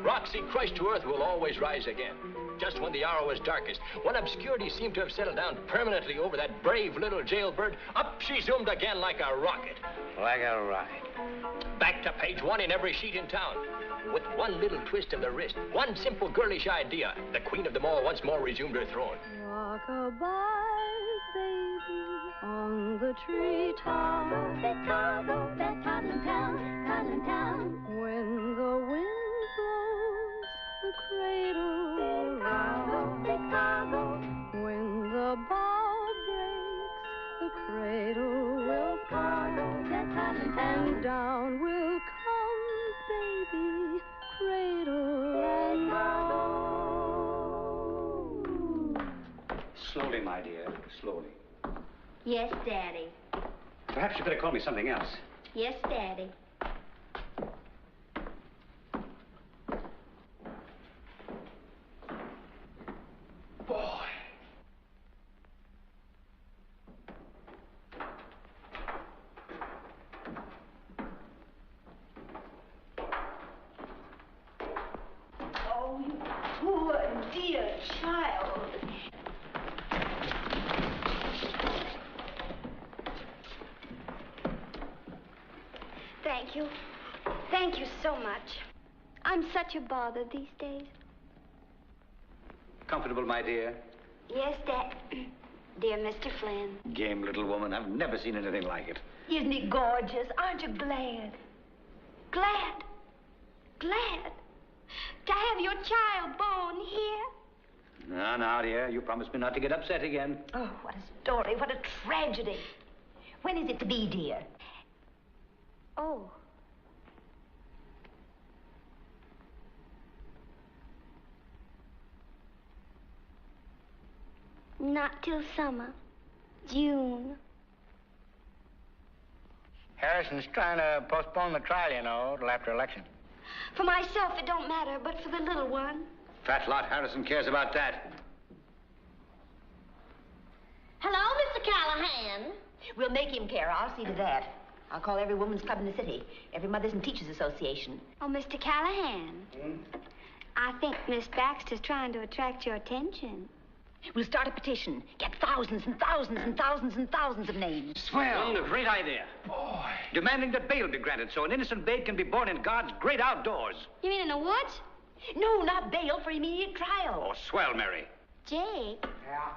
Speaker 1: Roxie, crushed to earth, will always rise again. just when the hour was darkest, when obscurity seemed to have settled down permanently over that brave little jailbird, up she zoomed again like a rocket.
Speaker 7: Like a rocket.
Speaker 1: Back to page 1 in every sheet in town. With one little twist of the wrist, one simple girlish idea, the queen of them all once more resumed her throne.
Speaker 18: Rock-a-bye, baby, on the treetop. Chicago, that cotton town. When the wind blows, the cradle will rock. Chicago. When the bow breaks, the cradle will fall. And down will come, baby, cradle and all.
Speaker 15: Slowly, my dear, slowly.
Speaker 16: Yes, Daddy.
Speaker 15: Perhaps you better call me something else.
Speaker 16: Yes, Daddy.
Speaker 1: Boy.
Speaker 14: Oh, you poor dear child.
Speaker 9: Thank you. Thank you so much. I'm such a bother these days.
Speaker 15: Comfortable, my dear?
Speaker 9: Yes, Dad. Dear Mr. Flynn.
Speaker 15: Game little woman. I've never seen anything like it.
Speaker 14: Isn't he gorgeous? Aren't you glad?
Speaker 9: Glad. Glad. To have your child born here.
Speaker 15: Now, dear, you promised me not to get upset again.
Speaker 14: Oh, what a story. What a tragedy. When is it to be, dear?
Speaker 9: Oh. Not till summer. June.
Speaker 2: Harrison's trying to postpone the trial, you know, till after election.
Speaker 9: For myself, it don't matter, but for the little one.
Speaker 15: Fat lot Harrison cares about that.
Speaker 14: Hello, Mr. Callahan. We'll make him care. I'll see to that. I'll call every woman's club in the city, every Mothers and Teachers Association.
Speaker 9: Oh, Mr. Callahan. I think Miss Baxter's trying to attract your attention.
Speaker 14: We'll start a petition. Get thousands and thousands and thousands and thousands of names.
Speaker 15: Swell. A great idea. Boy. Demanding that bail be granted so an innocent babe can be born in God's great outdoors.
Speaker 9: You mean in the woods?
Speaker 14: No, not bail, for immediate trial.
Speaker 15: Oh, swell, Mary.
Speaker 9: Jake. Yeah?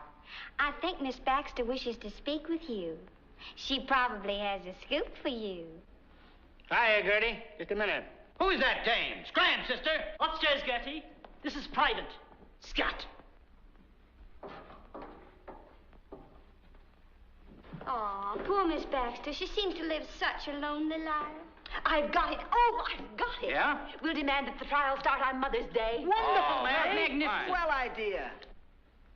Speaker 9: I think Miss Baxter wishes to speak with you. She probably has a scoop for you.
Speaker 2: Hiya, Gertie. Just a minute.
Speaker 15: Who is that dame? Scram, sister.
Speaker 17: Upstairs, Gertie. This is private. Scat.
Speaker 9: Aw, poor Miss Baxter. She seems to live such a lonely life.
Speaker 14: I've got it. Oh, I've got it.
Speaker 15: Yeah?
Speaker 14: We'll demand that the trial start on Mother's Day.
Speaker 5: Wonderful,
Speaker 14: Mary.
Speaker 5: Magnificent. Swell idea.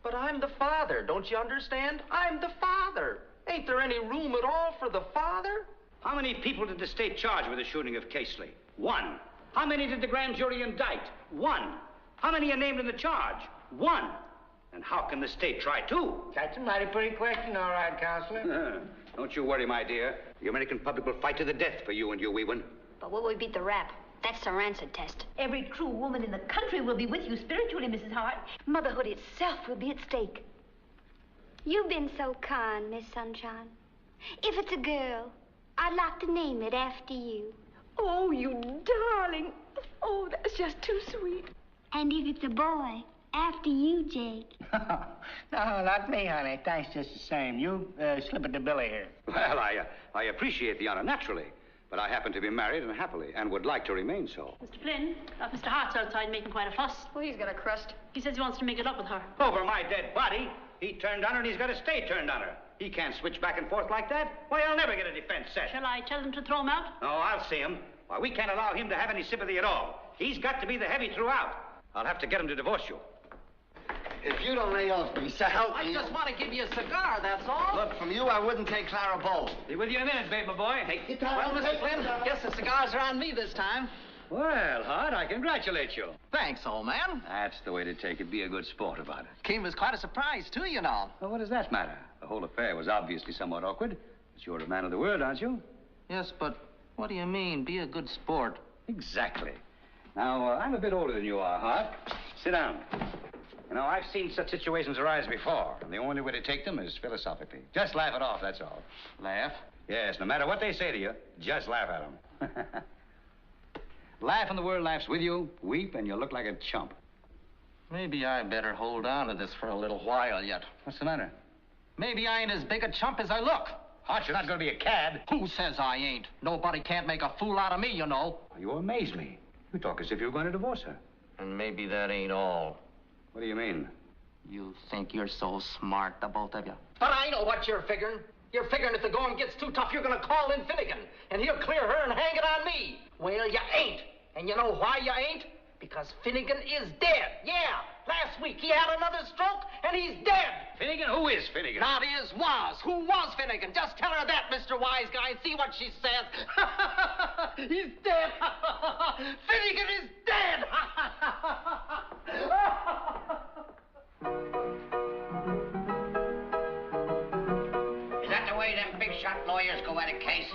Speaker 5: But I'm the father, don't you understand? I'm the father. Ain't there any room at all for the father?
Speaker 15: How many people did the state charge with the shooting of Casely? 1. How many did the grand jury indict? 1. How many are named in the charge? 1. And how can the state try 2?
Speaker 2: That's a mighty pretty question, all right, Counselor.
Speaker 15: Don't you worry, my dear. The American public will fight to the death for you and your wee one.
Speaker 9: But will we beat the rap? That's the rancid test.
Speaker 14: Every true woman in the country will be with you spiritually, Mrs. Hart. Motherhood itself will be at stake.
Speaker 9: You've been so kind, Miss Sunshine. If it's a girl, I'd like to name it after you.
Speaker 14: Oh, you darling. Oh, that's just too sweet.
Speaker 9: And if it's a boy, after you, Jake.
Speaker 2: No, not me, honey. Thanks just the same. You slip it to Billy here.
Speaker 15: Well, I appreciate the honor, naturally. But I happen to be married and happily, and would like to remain so.
Speaker 17: Mr. Flynn, Mr. Hart's outside making quite a fuss.
Speaker 9: Well, he's got a crust.
Speaker 17: He says he wants to make it up with her.
Speaker 15: Over my dead body. He turned on her, and he's got to stay turned on her. He can't switch back and forth like that. Why, I'll never get a defense set.
Speaker 17: Shall I tell them to throw him out?
Speaker 15: No, I'll see him. Why, we can't allow him to have any sympathy at all. He's got to be the heavy throughout. I'll have to get him to divorce you.
Speaker 7: If you don't lay off me, so help me.
Speaker 5: I just want to give you a cigar, that's all.
Speaker 7: Look, from you, I wouldn't take Clara Bowl.
Speaker 15: Be with you in a minute, babe, my boy. Hey.
Speaker 5: Well, Mr. Flynn, guess the cigars are on me this time.
Speaker 15: Well, Hart, I congratulate you.
Speaker 5: Thanks, old man.
Speaker 15: That's the way to take it. Be a good sport about it.
Speaker 5: Came as quite a surprise, too, you know.
Speaker 15: Well, what does that matter? The whole affair was obviously somewhat awkward. But you're a man of the word, aren't you?
Speaker 5: Yes, but what do you mean, be a good sport?
Speaker 15: Exactly. Now, I'm a bit older than you are, Hart. Sit down. You know, I've seen such situations arise before, and the only way to take them is philosophically. Just laugh it off, that's all.
Speaker 5: Laugh?
Speaker 15: Yes, no matter what they say to you, just laugh at them. Laugh and the world laughs with you, weep and you look like a chump.
Speaker 5: Maybe I better hold on to this for a little while yet.
Speaker 15: What's the matter?
Speaker 5: Maybe I ain't as big a chump as I look.
Speaker 15: Hart, you're not going to be a cad.
Speaker 5: Who says I ain't? Nobody can't make a fool out of me, you know.
Speaker 15: You amaze me. You talk as if you were going to divorce her.
Speaker 5: And maybe that ain't all.
Speaker 15: What do you mean?
Speaker 5: You think you're so smart, the both of you. But I know what you're figuring. You're figuring if the going gets too tough, you're going to call in Finnegan, and he'll clear her and hang it on me. Well, you ain't. And you know why you ain't? Because Finnegan is dead. Yeah, last week he had another stroke, and he's dead.
Speaker 15: Finnegan? Who is Finnegan?
Speaker 5: Not is, was. Who was Finnegan? Just tell her that, Mr. Wise Guy, and see what she says. He's dead. Finnegan is dead.
Speaker 2: Is that the way them big shot lawyers go at a case?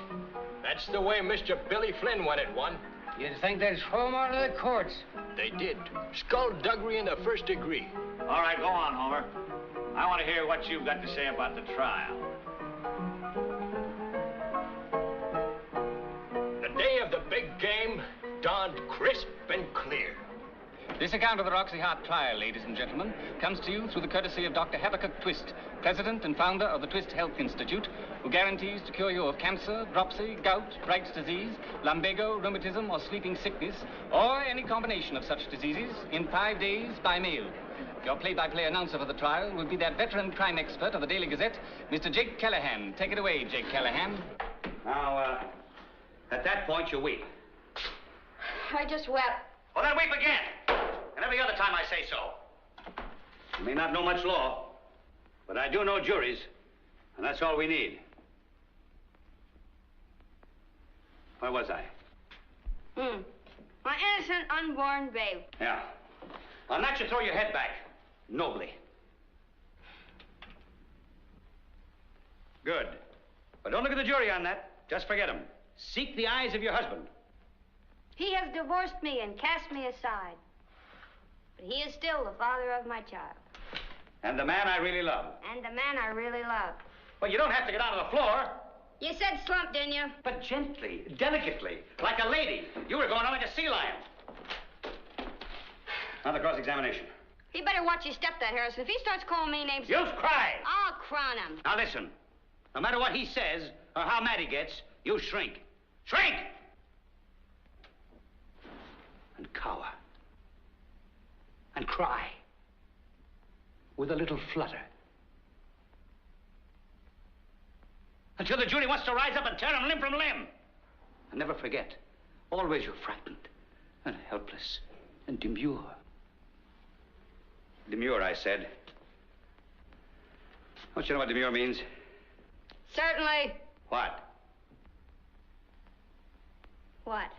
Speaker 1: That's the way Mr. Billy Flynn won it one.
Speaker 2: You'd think they'd throw him out of the courts.
Speaker 1: They did. Skullduggery in the first degree.
Speaker 3: All right, go on, Homer. I want to hear what you've got to say about the trial.
Speaker 1: The day of the big game dawned crisp and clear.
Speaker 19: This account of the Roxie Hart trial, ladies and gentlemen, comes to you through the courtesy of Dr. Habakkuk Twist, president and founder of the Twist Health Institute, who guarantees to cure you of cancer, dropsy, gout, Bright's disease, lumbago, rheumatism, or sleeping sickness, or any combination of such diseases in 5 days by mail. Your play-by-play announcer for the trial will be that veteran crime expert of the Daily Gazette, Mr. Jake Callahan. Take it away, Jake Callahan.
Speaker 15: Now, at that point, you weep.
Speaker 9: I just wept.
Speaker 15: Well, then weep again. And every other time I say so. I may not know much law, but I do know juries, and that's all we need. Where was I?
Speaker 9: My innocent unborn babe.
Speaker 15: Yeah. On that, you throw your head back. Nobly. Good. But don't look at the jury on that. Just forget them. Seek the eyes of your husband.
Speaker 9: He has divorced me and cast me aside. But he is still the father of my child.
Speaker 15: And the man I really love.
Speaker 9: And the man I really love.
Speaker 15: Well, you don't have to get out on the floor.
Speaker 9: You said slump, didn't you?
Speaker 15: But gently, delicately, like a lady. You were going on like a sea lion. Now the cross-examination.
Speaker 9: He better watch his step, that Harrison. If he starts calling me names...
Speaker 15: You'll cry.
Speaker 9: I'll crown him.
Speaker 15: Now listen. No matter what he says or how mad he gets, you shrink. Shrink! And cower. And cry. With a little flutter. Until the jury wants to rise up and tear him limb from limb. And never forget, always you're frightened and helpless and demure. Demure, I said. Don't you know what demure means?
Speaker 9: Certainly.
Speaker 15: What?
Speaker 9: What?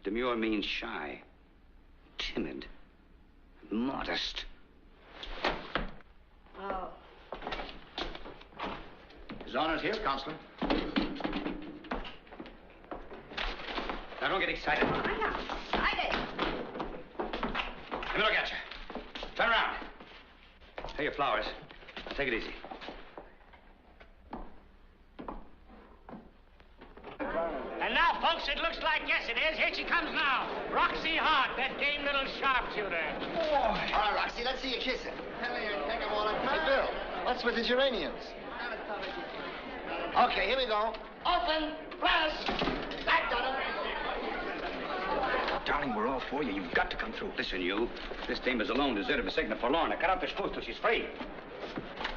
Speaker 15: Demure means shy, timid, modest.
Speaker 9: Oh.
Speaker 7: His Honor's here, Counselor.
Speaker 15: Now, don't get excited.
Speaker 9: I'm not excited.
Speaker 15: Let me look at you. Turn around. Here, your flowers. Take it easy.
Speaker 2: And now, folks, it looks like, yes, it is. Here she comes now. Roxie Hart, that game little sharpshooter.
Speaker 7: All right, Roxie, let's see you kiss it. Hey, Bill, what's with the geraniums? Okay, here we go. Open, flash. That done it.
Speaker 15: Darling, we're all for you. You've got to come through. Listen, you. This dame is alone, deserted, forsaken, and forlorn. Now, cut out the spoof till she's free.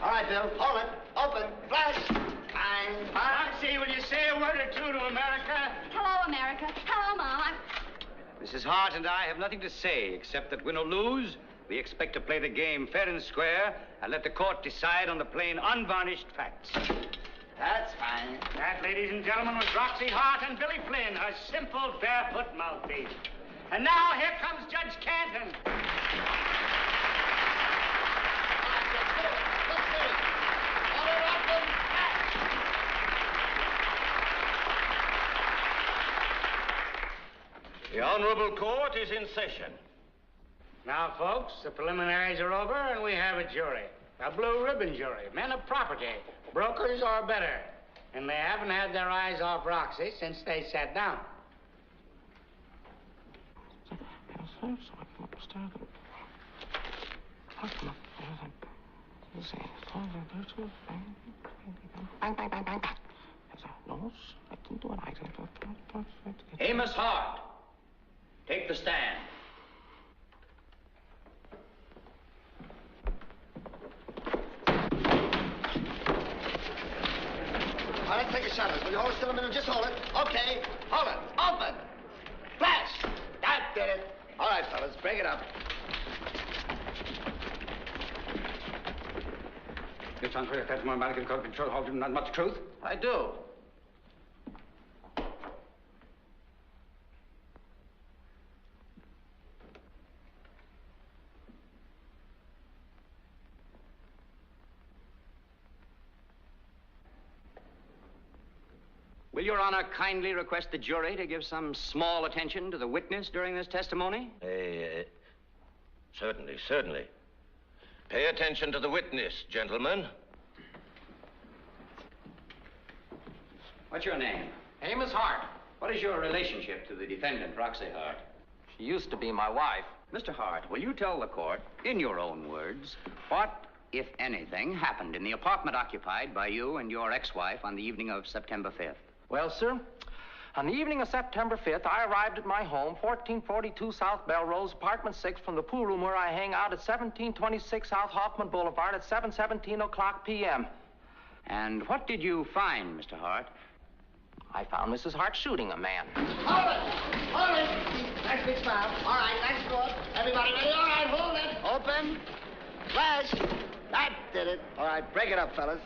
Speaker 7: All right, Bill. Hold it. Open, flash. Fine.
Speaker 2: Roxie, will you say a word or two to America?
Speaker 16: Hello, America. Hello, Mom.
Speaker 15: Mrs. Hart and I have nothing to say, except that win or lose, we expect to play the game fair and square and let the court decide on the plain, unvarnished facts.
Speaker 2: That's fine. That, ladies and gentlemen, was Roxie Hart and Billy Flynn, her simple, barefoot mouthpiece. And now, here comes Judge Canton.
Speaker 1: The Honorable Court is in session.
Speaker 2: Now, folks, the preliminaries are over, and we have a jury. A blue ribbon jury, men of property, brokers or better. And they haven't had their eyes off Roxie since they sat down.
Speaker 3: Amos Hart, take the stand.
Speaker 13: All right, take a shot at it. Will you hold it still a minute? Just hold it. Okay. Hold it. Open. Flash. That did it. All right, fellas, break it up.
Speaker 15: You transfer your testimony, American Code Control, hold not much truth?
Speaker 5: I do.
Speaker 15: Will Your Honor kindly request the jury to give some small attention to the witness during this testimony?
Speaker 7: Certainly, certainly. Pay attention to the witness, gentlemen.
Speaker 15: What's your name?
Speaker 5: Amos Hart.
Speaker 15: What is your relationship to the defendant, Roxie Hart?
Speaker 5: She used to be my wife.
Speaker 15: Mr. Hart, will you tell the court, in your own words, what, if anything, happened in the apartment occupied by you and your ex-wife on the evening of September 5th?
Speaker 5: Well, sir, on the evening of September 5th, I arrived at my home, 1442 South Belrose, apartment 6, from the pool room where I hang out at 1726 South Hoffman Boulevard at 7:17 o'clock p.m.
Speaker 15: And what did you find, Mr. Hart?
Speaker 5: I found Mrs. Hart shooting a man.
Speaker 13: Hold it. Hold it. Nice big smile. All right, nice good. Everybody ready? All right, hold it. Open. Flash. That did it. All right, break it up, fellas.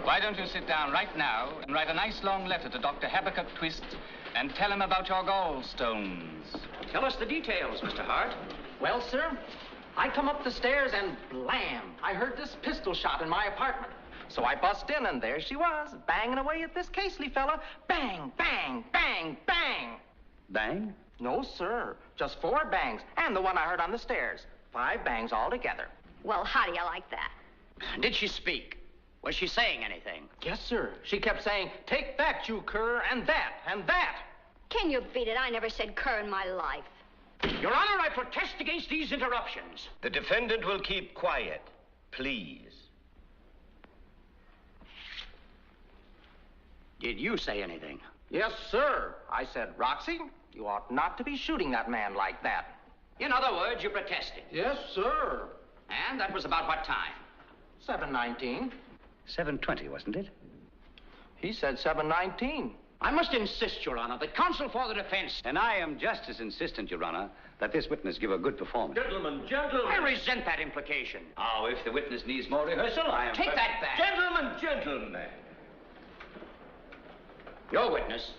Speaker 19: Why don't you sit down right now and write a nice long letter to Dr. Habakkuk Twist and tell him about your gallstones?
Speaker 15: Tell us the details, Mr. Hart.
Speaker 5: Well, sir, I come up the stairs and blam, I heard this pistol shot in my apartment. So I bust in and there she was, banging away at this Casely fella. Bang, bang, bang, bang.
Speaker 15: Bang?
Speaker 5: No, sir, just 4 bangs, and the one I heard on the stairs. 5 bangs altogether.
Speaker 9: Well, how do you like that?
Speaker 15: Did she speak? Was she saying anything?
Speaker 5: Yes, sir. She kept saying, take that, you cur, and that, and that.
Speaker 9: Can you beat it? I never said cur in my life.
Speaker 15: Your Honor, I protest against these interruptions.
Speaker 7: The defendant will keep quiet, please.
Speaker 15: Did you say anything?
Speaker 5: Yes, sir. I said, Roxie, you ought not to be shooting that man like that.
Speaker 15: In other words, you protested.
Speaker 5: Yes, sir.
Speaker 15: And that was about what time?
Speaker 5: 7:19.
Speaker 15: 7:20, wasn't it?
Speaker 5: He said 7:19.
Speaker 15: I must insist, Your Honor, that counsel for the defense... And I am just as insistent, Your Honor, that this witness give a good performance.
Speaker 7: Gentlemen, gentlemen.
Speaker 15: I resent that implication.
Speaker 3: Oh, if the witness needs more rehearsal, I am...
Speaker 15: Take that back.
Speaker 7: Gentlemen, gentlemen.
Speaker 15: Your witness.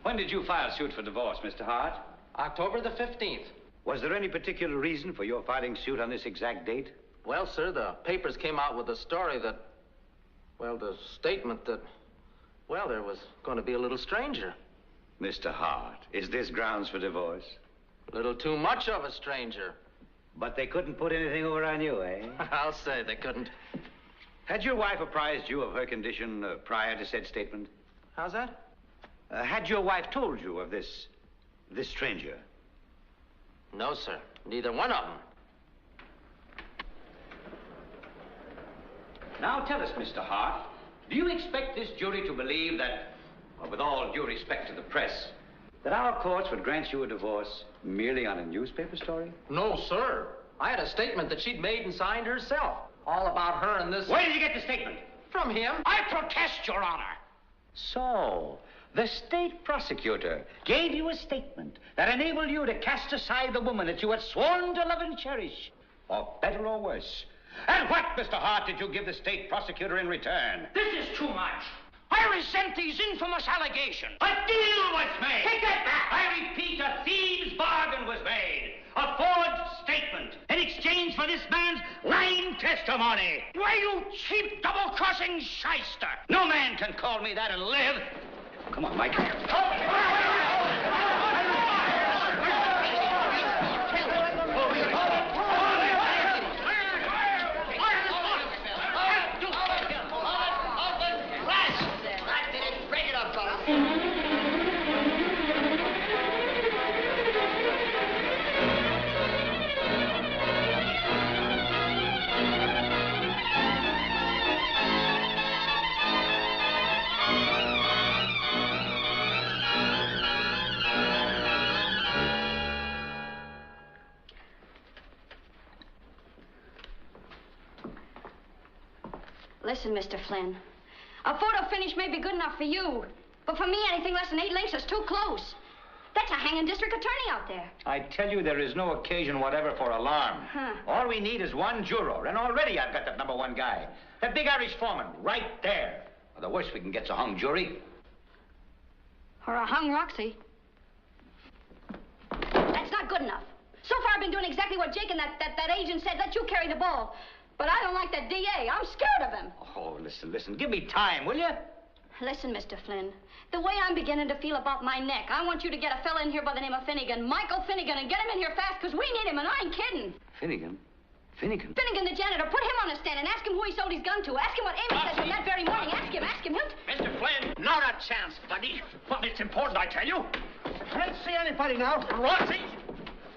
Speaker 15: When did you file suit for divorce, Mr. Hart?
Speaker 5: October the 15th.
Speaker 15: Was there any particular reason for your filing suit on this exact date?
Speaker 5: Well, sir, the papers came out with a story that, well, the statement that, well, there was going to be a little stranger.
Speaker 15: Mr. Hart, is this grounds for divorce?
Speaker 5: A little too much of a stranger.
Speaker 15: But they couldn't put anything over on you, eh?
Speaker 5: I'll say they couldn't.
Speaker 15: Had your wife apprised you of her condition prior to said statement?
Speaker 5: How's that?
Speaker 15: Had your wife told you of this stranger?
Speaker 5: No, sir. Neither one of them.
Speaker 15: Now tell us, Mr. Hart, do you expect this jury to believe that, with all due respect to the press, that our courts would grant you a divorce merely on a newspaper story?
Speaker 5: No, sir. I had a statement that she'd made and signed herself. All about her and this...
Speaker 15: Where did you get the statement?
Speaker 5: From him.
Speaker 15: I protest, Your Honor. So, the state prosecutor gave you a statement that enabled you to cast aside the woman that you had sworn to love and cherish, for better or worse. And what, Mr. Hart, did you give the state prosecutor in return?
Speaker 8: This is too much. I resent these infamous allegations.
Speaker 15: A deal was made.
Speaker 8: Take that back.
Speaker 15: I repeat, a thieves' bargain was made. A forged statement in exchange exchange for this man's lying testimony. Why, you cheap, double-crossing shyster! No man can call me that and live. Come on, Mike.
Speaker 9: Listen, Mr. Flynn. A photo finish may be good enough for you, but for me, anything less than 8 links is too close. That's a hanging district attorney out there.
Speaker 15: I tell you, there is no occasion whatever for alarm. All we need is one juror, and already I've got that #1 guy. That big Irish foreman, right there. Well, the worst we can get's a hung jury.
Speaker 9: Or a hung Roxie. That's not good enough. So far, I've been doing exactly what Jake and that agent said. Let you carry the ball. But I don't like that DA. I'm scared of him.
Speaker 15: Oh, listen. Give me time, will you?
Speaker 9: Listen, Mr. Flynn. The way I'm beginning to feel about my neck, I want you to get a fella in here by the name of Finnegan, Michael Finnegan, and get him in here fast, because we need him, and I ain't kidding.
Speaker 10: Finnegan?
Speaker 9: Finnegan, the janitor. Put him on the stand and ask him who he sold his gun to. Ask him what Amy said to him that very morning. Ask him.
Speaker 1: Mr. Flynn, not a chance, buddy. But it's important, I tell you.
Speaker 2: I don't see anybody now.
Speaker 1: Roxie!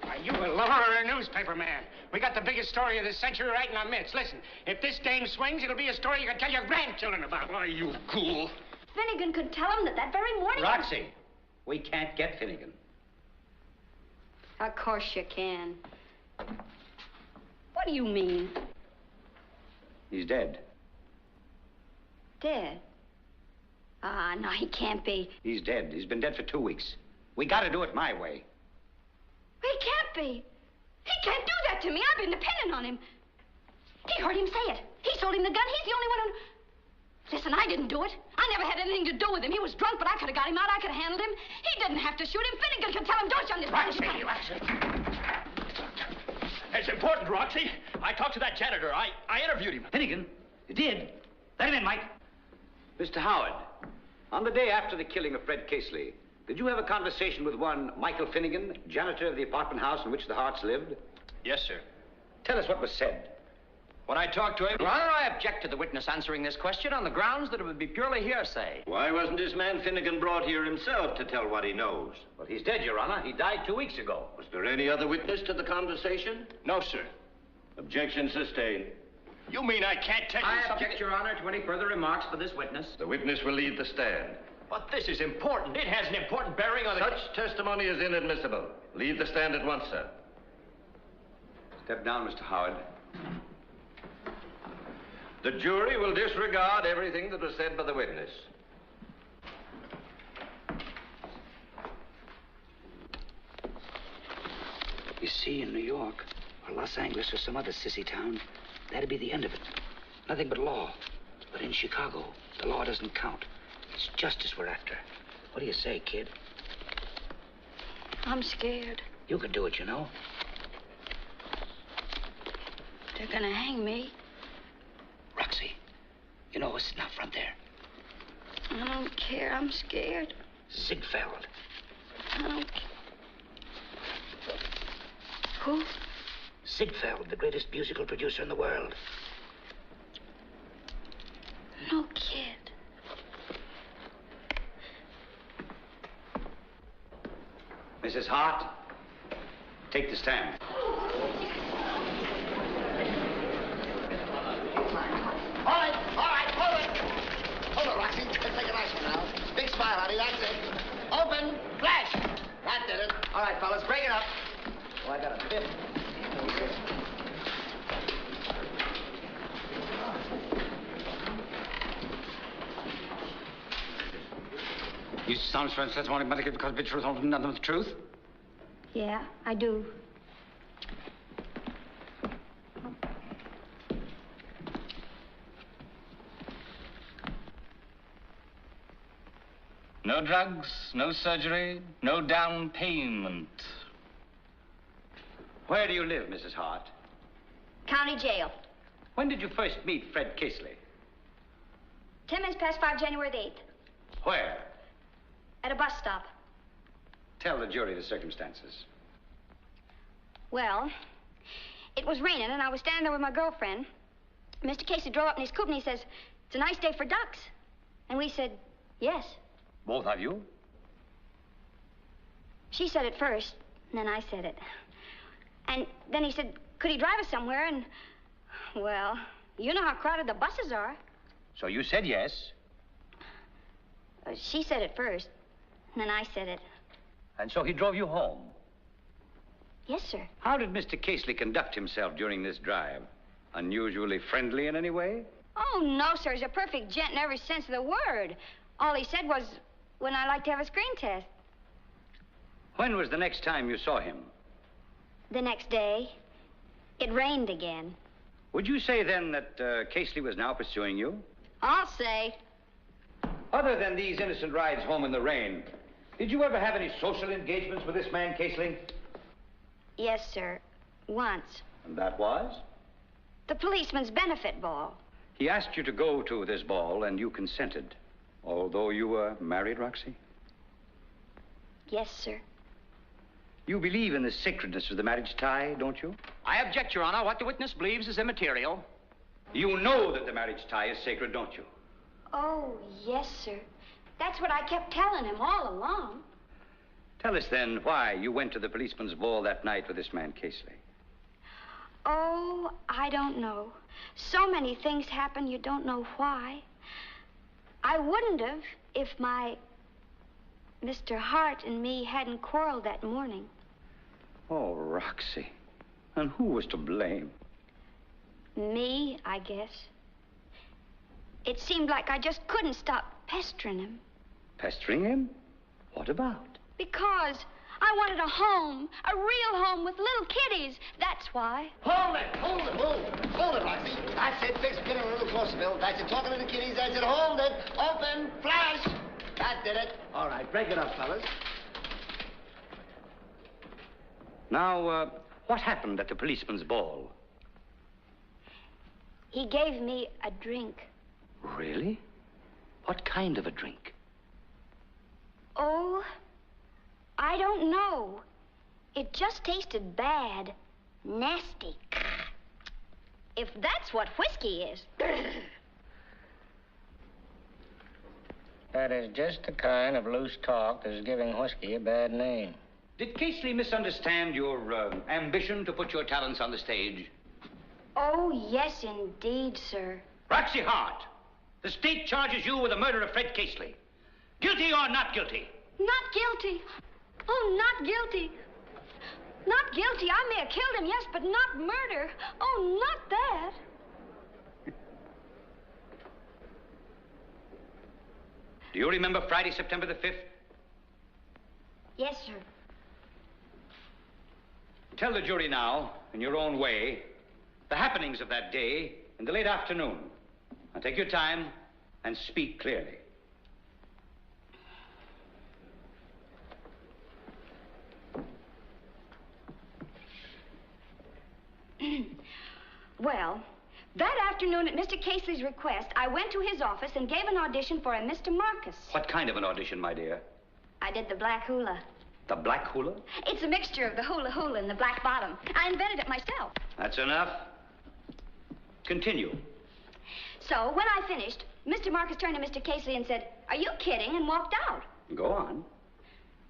Speaker 8: Are you a lover or a newspaper man? We got the biggest story of this century right in our midst. Listen, if this game swings, it'll be a story you can tell your grandchildren about. Why, you cool.
Speaker 9: Finnegan could tell him that very morning.
Speaker 15: Roxie, we can't get Finnegan.
Speaker 9: Of course you can. What do you mean?
Speaker 15: He's dead.
Speaker 9: Dead? Ah, no, he can't be.
Speaker 15: He's dead. He's been dead for 2 weeks. We gotta do it my way.
Speaker 9: He can't be. He can't do that to me. I've been depending on him. He heard him say it. He sold him the gun. He's the only one who... Listen, I didn't do it. I never had anything to do with him. He was drunk, but I could have got him out. I could have handled him. He didn't have to shoot him. Finnegan could tell him, don't you understand?
Speaker 1: Roxie. It's important, Roxie. I talked to that janitor. I interviewed him.
Speaker 15: Finnegan? You did? Let him in, Mike. Mr. Howard, on the day after the killing of Fred Casely, did you have a conversation with one Michael Finnegan, janitor of the apartment house in which the Harts lived?
Speaker 1: Yes, sir.
Speaker 15: Tell us what was said.
Speaker 1: When I talked to him...
Speaker 10: Your Honor, I object to the witness answering this question on the grounds that it would be purely hearsay.
Speaker 7: Why wasn't this man Finnegan brought here himself to tell what he knows?
Speaker 15: Well, he's dead, Your Honor. He died 2 weeks ago.
Speaker 7: Was there any other witness to the conversation?
Speaker 1: No, sir.
Speaker 7: Objection sustained.
Speaker 1: You mean I can't tell you
Speaker 10: I
Speaker 1: something...
Speaker 10: object, Your Honor, to any further remarks for this witness.
Speaker 7: The witness will leave the stand.
Speaker 1: But this is important. It has an important bearing on the...
Speaker 7: Such testimony is inadmissible. Leave the stand at once, sir.
Speaker 15: Step down, Mr. Howard.
Speaker 7: The jury will disregard everything that was said by the witness.
Speaker 13: You see, in New York, or Los Angeles, or some other sissy town, that'd be the end of it. Nothing but law. But in Chicago, the law doesn't count. It's justice we're after. What do you say, kid?
Speaker 9: I'm scared.
Speaker 13: You can do it, you know.
Speaker 9: They're gonna hang me.
Speaker 13: Roxie, you know who's sitting out front there?
Speaker 9: I don't care. I'm scared.
Speaker 13: Ziegfeld.
Speaker 9: I don't care. Who?
Speaker 13: Ziegfeld, the greatest musical producer in the world.
Speaker 9: No kid.
Speaker 15: Mrs. Hart, take the stand.
Speaker 7: Hold it, Roxie. Let's make a nice one now. Big smile, honey. That's it. Open. Flash. That did it. All right, fellas, break it up. Oh, I got a bit.
Speaker 15: You sound for testimony medically because of the truth, nothing but the truth?
Speaker 9: Yeah, I do.
Speaker 19: No drugs, no surgery, no down payment.
Speaker 15: Where do you live, Mrs. Hart?
Speaker 12: County jail.
Speaker 15: When did you first meet Fred Casely?
Speaker 12: 10 minutes past 5, January the 8th.
Speaker 15: Where?
Speaker 12: At a bus stop.
Speaker 15: Tell the jury the circumstances.
Speaker 12: Well, it was raining, and I was standing there with my girlfriend. Mr. Casey drove up in his coupe, and he says, "It's a nice day for ducks." And we said, "Yes."
Speaker 15: Both of you?
Speaker 12: She said it first, and then I said it. And then he said, could he drive us somewhere? And, well, you know how crowded the buses are.
Speaker 15: So you said yes.
Speaker 12: She said it first, and then I said it.
Speaker 15: And so he drove you home?
Speaker 12: Yes, sir.
Speaker 15: How did Mr. Casely conduct himself during this drive? Unusually friendly in any way?
Speaker 12: Oh, no, sir. He's a perfect gent in every sense of the word. All he said was, when I like to have a screen test.
Speaker 15: When was the next time you saw him?
Speaker 12: The next day, it rained again.
Speaker 15: Would you say then that Casely was now pursuing you?
Speaker 12: I'll say.
Speaker 15: Other than these innocent rides home in the rain, did you ever have any social engagements with this man, Casely?
Speaker 12: Yes, sir. Once.
Speaker 15: And that was?
Speaker 12: The policeman's benefit ball.
Speaker 15: He asked you to go to this ball, and you consented, although you were married, Roxie?
Speaker 12: Yes, sir.
Speaker 15: You believe in the sacredness of the marriage tie, don't you?
Speaker 5: I object, Your Honor. What the witness believes is immaterial.
Speaker 15: You know that the marriage tie is sacred, don't you?
Speaker 12: Oh, yes, sir. That's what I kept telling him all along.
Speaker 15: Tell us, then, why you went to the policeman's ball that night with this man, Casely.
Speaker 12: Oh, I don't know. So many things happen, you don't know why. I wouldn't have if my Mr. Hart and me hadn't quarreled that morning.
Speaker 15: Oh, Roxie. And who was to blame?
Speaker 12: Me, I guess. It seemed like I just couldn't stop pestering him.
Speaker 15: Pestering him? What about?
Speaker 12: Because I wanted a home, a real home with little kiddies. That's why.
Speaker 7: Hold it, Roxie. That's it, fix, get a little closer, Bill. That's it, talking to the kiddies. That's it, hold it, open, flash. That did it. All right, break it up, fellas.
Speaker 15: Now, what happened at the policeman's ball?
Speaker 12: He gave me a drink.
Speaker 15: Really? What kind of a drink?
Speaker 12: Oh, I don't know. It just tasted bad. Nasty. If that's what whiskey is.
Speaker 2: That is just the kind of loose talk that's giving whiskey a bad name.
Speaker 15: Did Casely misunderstand your ambition to put your talents on the stage?
Speaker 12: Oh, yes, indeed, sir.
Speaker 15: Roxie Hart, the state charges you with the murder of Fred Casely. Guilty or not guilty?
Speaker 12: Not guilty. Oh, not guilty. Not guilty. I may have killed him, yes, but not murder. Oh, not that.
Speaker 15: Do you remember Friday, September the 5th?
Speaker 12: Yes, sir.
Speaker 15: Tell the jury now, in your own way, the happenings of that day in the late afternoon. Now take your time and speak clearly.
Speaker 12: Well, that afternoon at Mr. Casely's request, I went to his office and gave an audition for a Mr. Marcus.
Speaker 15: What kind of an audition, my dear?
Speaker 12: I did the black hula.
Speaker 15: The black hula?
Speaker 12: It's a mixture of the hula hula and the black bottom. I invented it myself.
Speaker 15: That's enough. Continue.
Speaker 12: So, when I finished, Mr. Marcus turned to Mr. Casely and said, "Are you kidding?" and walked out.
Speaker 15: Go on.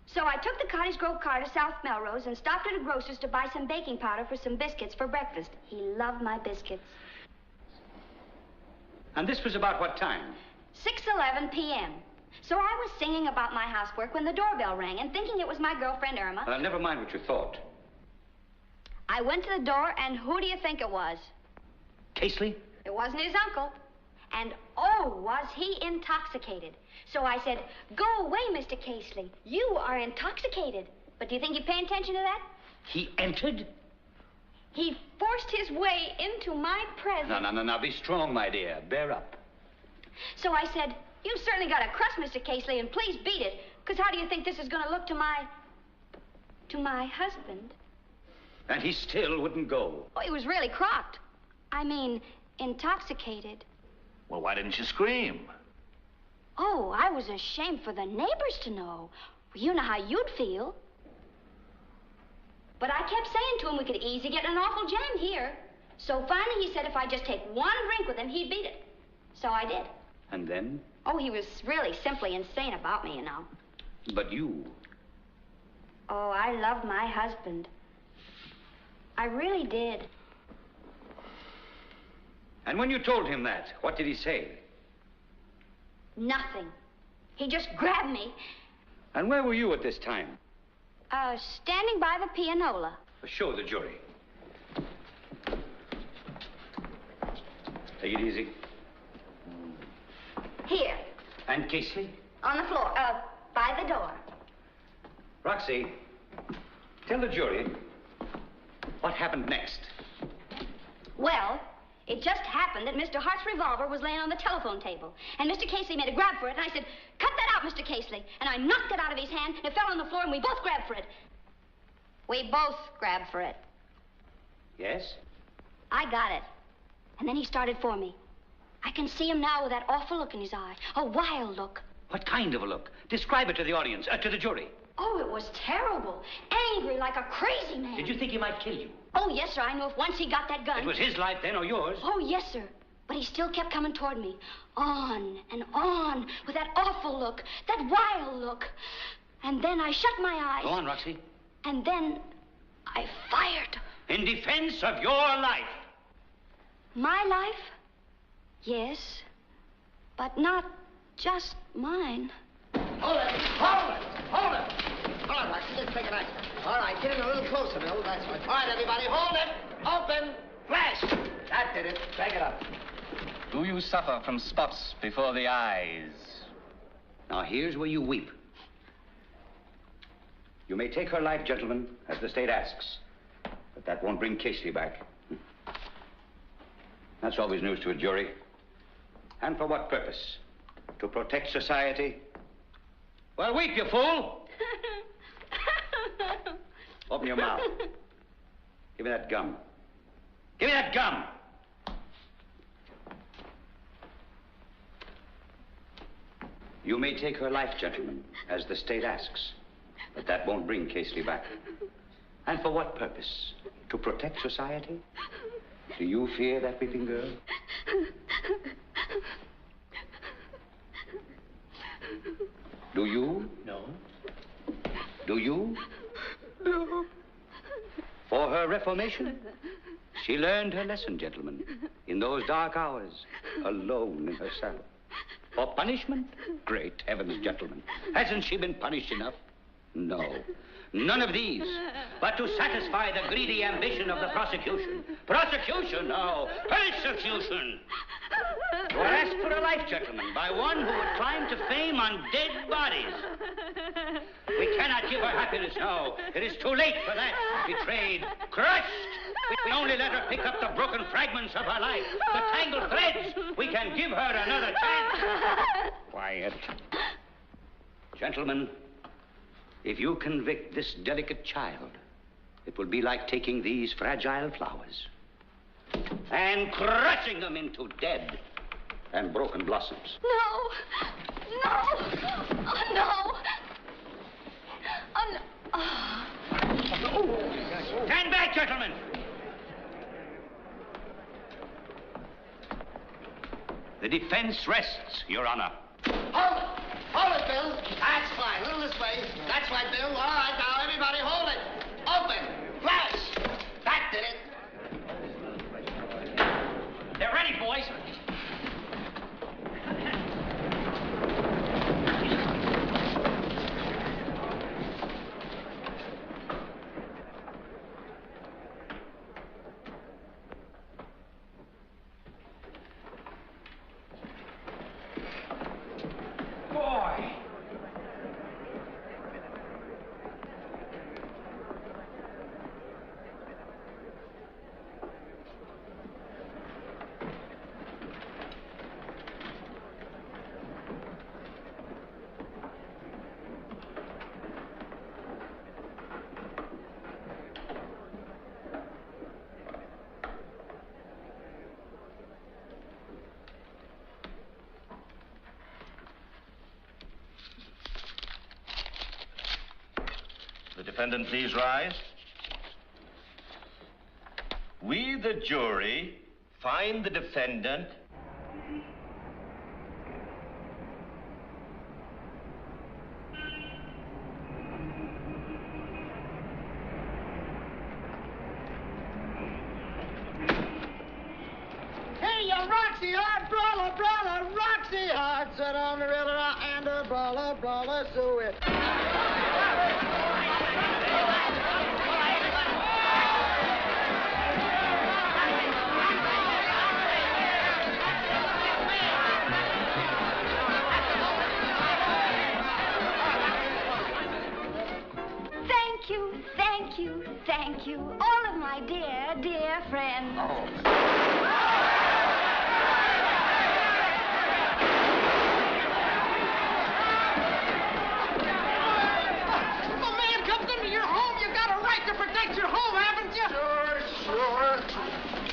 Speaker 12: So I took the Cottage Grove car to South Melrose and stopped at a grocer's to buy some baking powder for some biscuits for breakfast. He loved my biscuits.
Speaker 15: And this was about what time?
Speaker 12: 6:11 p.m. So I was singing about my housework when the doorbell rang and thinking it was my girlfriend Irma.
Speaker 15: Never mind what you thought.
Speaker 12: I went to the door, and who do you think it was?
Speaker 15: Casely?
Speaker 12: It wasn't his uncle. And, oh, was he intoxicated. So I said, "Go away, Mr. Casely. You are intoxicated." But do you think he'd pay attention to that?
Speaker 15: He entered?
Speaker 12: He forced his way into my presence.
Speaker 15: No. Be strong, my dear. Bear up.
Speaker 12: So I said, "You've certainly got a crust, Mr. Casely, and please beat it. Because how do you think this is going to look to my husband?"
Speaker 15: And he still wouldn't go.
Speaker 12: Oh, he was really crocked. I mean, intoxicated.
Speaker 3: Well, why didn't you scream?
Speaker 12: Oh, I was ashamed for the neighbors to know. Well, you know how you'd feel. But I kept saying to him we could easy get in an awful jam here. So finally he said if I just take one drink with him, he'd beat it. So I did.
Speaker 15: And then?
Speaker 12: Oh, he was really simply insane about me, you know.
Speaker 15: But you?
Speaker 12: Oh, I loved my husband. I really did.
Speaker 15: And when you told him that, what did he say?
Speaker 12: Nothing. He just grabbed me.
Speaker 15: And where were you at this time?
Speaker 12: Standing by the pianola.
Speaker 15: Show the jury. Take it easy.
Speaker 12: Here,
Speaker 15: And Casey?
Speaker 12: on the floor, by the door.
Speaker 15: Roxie, tell the jury what happened next.
Speaker 12: Well, it just happened that Mr. Hart's revolver was laying on the telephone table. And Mr. Casey made a grab for it, and I said, "Cut that out, Mr. Casey." And I knocked it out of his hand, and it fell on the floor, and we both grabbed for it. We both grabbed for it.
Speaker 15: Yes?
Speaker 12: I got it. And then he started for me. I can see him now with that awful look in his eye, a wild look.
Speaker 15: What kind of a look? Describe it to the audience, to the jury.
Speaker 12: Oh, it was terrible. Angry like a crazy man.
Speaker 15: Did you think he might kill you?
Speaker 12: Oh, yes, sir. I knew if once he got that gun.
Speaker 15: It was his life then, or yours?
Speaker 12: Oh, yes, sir. But he still kept coming toward me. On and on with that awful look, that wild look. And then I shut my eyes.
Speaker 15: Go on, Roxie.
Speaker 12: And then I fired.
Speaker 15: In defense of your life.
Speaker 12: My life? Yes. But not just mine.
Speaker 7: Hold it! Hold it! Hold it! All right, Roxie, let's take it nice. All right, get in a little closer, Bill. That's right. All right, everybody, hold it! Open! Flash! That did it. Take it up.
Speaker 19: Do you suffer from spots before the eyes?
Speaker 15: Now, here's where you weep. You may take her life, gentlemen, as the state asks. But that won't bring Casey back. That's always news to a jury. And for what purpose? To protect society? Well, weep, you fool! Open your mouth. Give me that gum. Give me that gum! You may take her life, gentlemen, as the state asks. But that won't bring Casey back. And for what purpose? To protect society? Do you fear that weeping girl? Do you?
Speaker 1: No.
Speaker 15: Do you?
Speaker 18: No.
Speaker 15: For her reformation? She learned her lesson, gentlemen, in those dark hours, alone in her cell. For punishment? Great heavens, gentlemen. Hasn't she been punished enough? No. None of these. But to satisfy the greedy ambition of the prosecution. Prosecution? No. Persecution. You are asked for a life, gentlemen, by one who would climb to fame on dead bodies. We cannot give her happiness, no. It is too late for that. Betrayed, crushed. We can only let her pick up the broken fragments of her life, the tangled threads. We can give her another chance. Quiet. Gentlemen, if you convict this delicate child, it will be like taking these fragile flowers and crushing them into dead and broken blossoms.
Speaker 18: No! No! Oh, no! Oh, no. Oh.
Speaker 15: Stand back, gentlemen! The defense rests, Your Honor.
Speaker 7: Hold it! Hold it, Bill. That's fine. A little this way. That's right, Bill. All right, now, everybody, hold it. Open. Flash. That did it.
Speaker 3: They're ready, boys. Boy.
Speaker 10: defendant please rise? We, the jury, find the defendant
Speaker 8: Roxie Hart, brawler, Roxie Hart, sit on the river and a brawler, so it.
Speaker 12: Thank you, all of my dear friends.
Speaker 8: Protect your home, haven't you? Sure.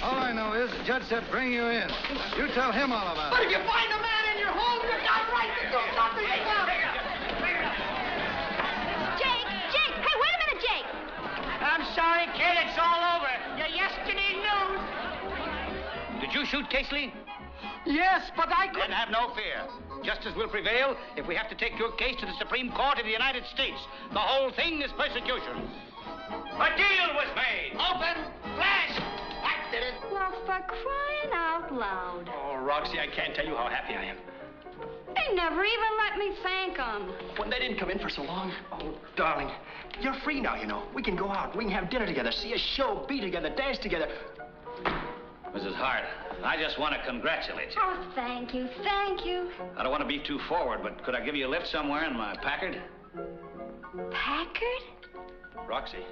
Speaker 20: All I know is the judge said bring you in. You tell him all about it.
Speaker 8: But if you find a man in your home, you got a right to do something about it.
Speaker 12: Jake! Hey, wait a minute, Jake!
Speaker 15: I'm sorry, kid, it's all over. Your yesterday news. Did you shoot Casely?
Speaker 8: Yes, but I couldn't.
Speaker 15: Then have no fear. Justice will prevail if we have to take your case to the Supreme Court of the United States. The whole thing is persecution. A deal was made.
Speaker 7: Open, flash. That did it.
Speaker 12: Well, for crying out loud.
Speaker 1: Oh, Roxie, I can't tell you how happy I am.
Speaker 12: They never even let me thank them.
Speaker 1: When they didn't come in for so long. Oh, darling, you're free now, you know. We can go out. We can have dinner together, see a show, be together, dance together.
Speaker 15: Mrs. Hart, I just want to congratulate you.
Speaker 12: Oh, thank you.
Speaker 15: I don't want to be too forward, but could I give you a lift somewhere in my Packard?
Speaker 12: Packard?
Speaker 1: Roxie.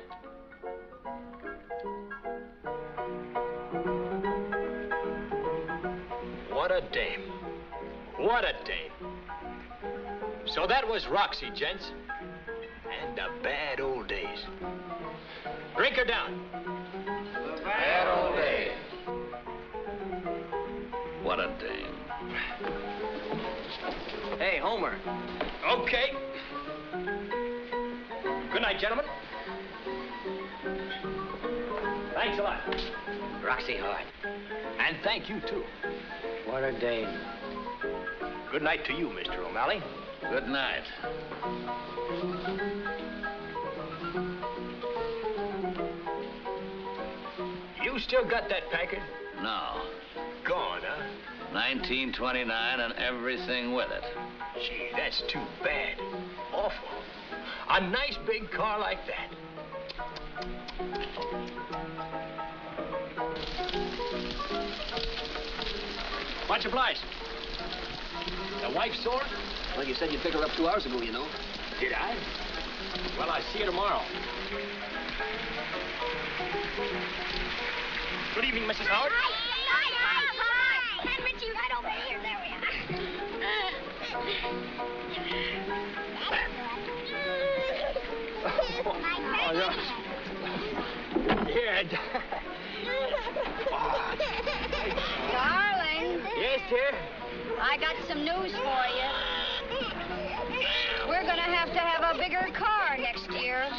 Speaker 1: What a dame. What a dame. So that was Roxie, gents. And the bad old days. Drink her down.
Speaker 15: The bad old days. What a dame.
Speaker 1: Hey, Homer. Okay. Good night, gentlemen. Thanks a lot.
Speaker 2: Roxie Hart.
Speaker 1: And thank you, too.
Speaker 2: What a day.
Speaker 1: Good night to you, Mr. O'Malley.
Speaker 15: Good night.
Speaker 1: You still got that Packard?
Speaker 15: No.
Speaker 1: Gone, huh?
Speaker 15: 1929 and everything with it.
Speaker 1: Gee, that's too bad. Awful. A nice big car like that. Much obliged. The wife sore?
Speaker 7: Well, you said you'd pick her up 2 hours ago, you know.
Speaker 1: Did I? Well, I'll see you tomorrow. Good evening, Mrs. Howard.
Speaker 18: Hi. And Richie, right over here. There we are.
Speaker 1: Oh, yes. Yeah.
Speaker 12: Darling.
Speaker 1: Yes, dear?
Speaker 12: I got some news for you. We're gonna have to have a bigger car next year.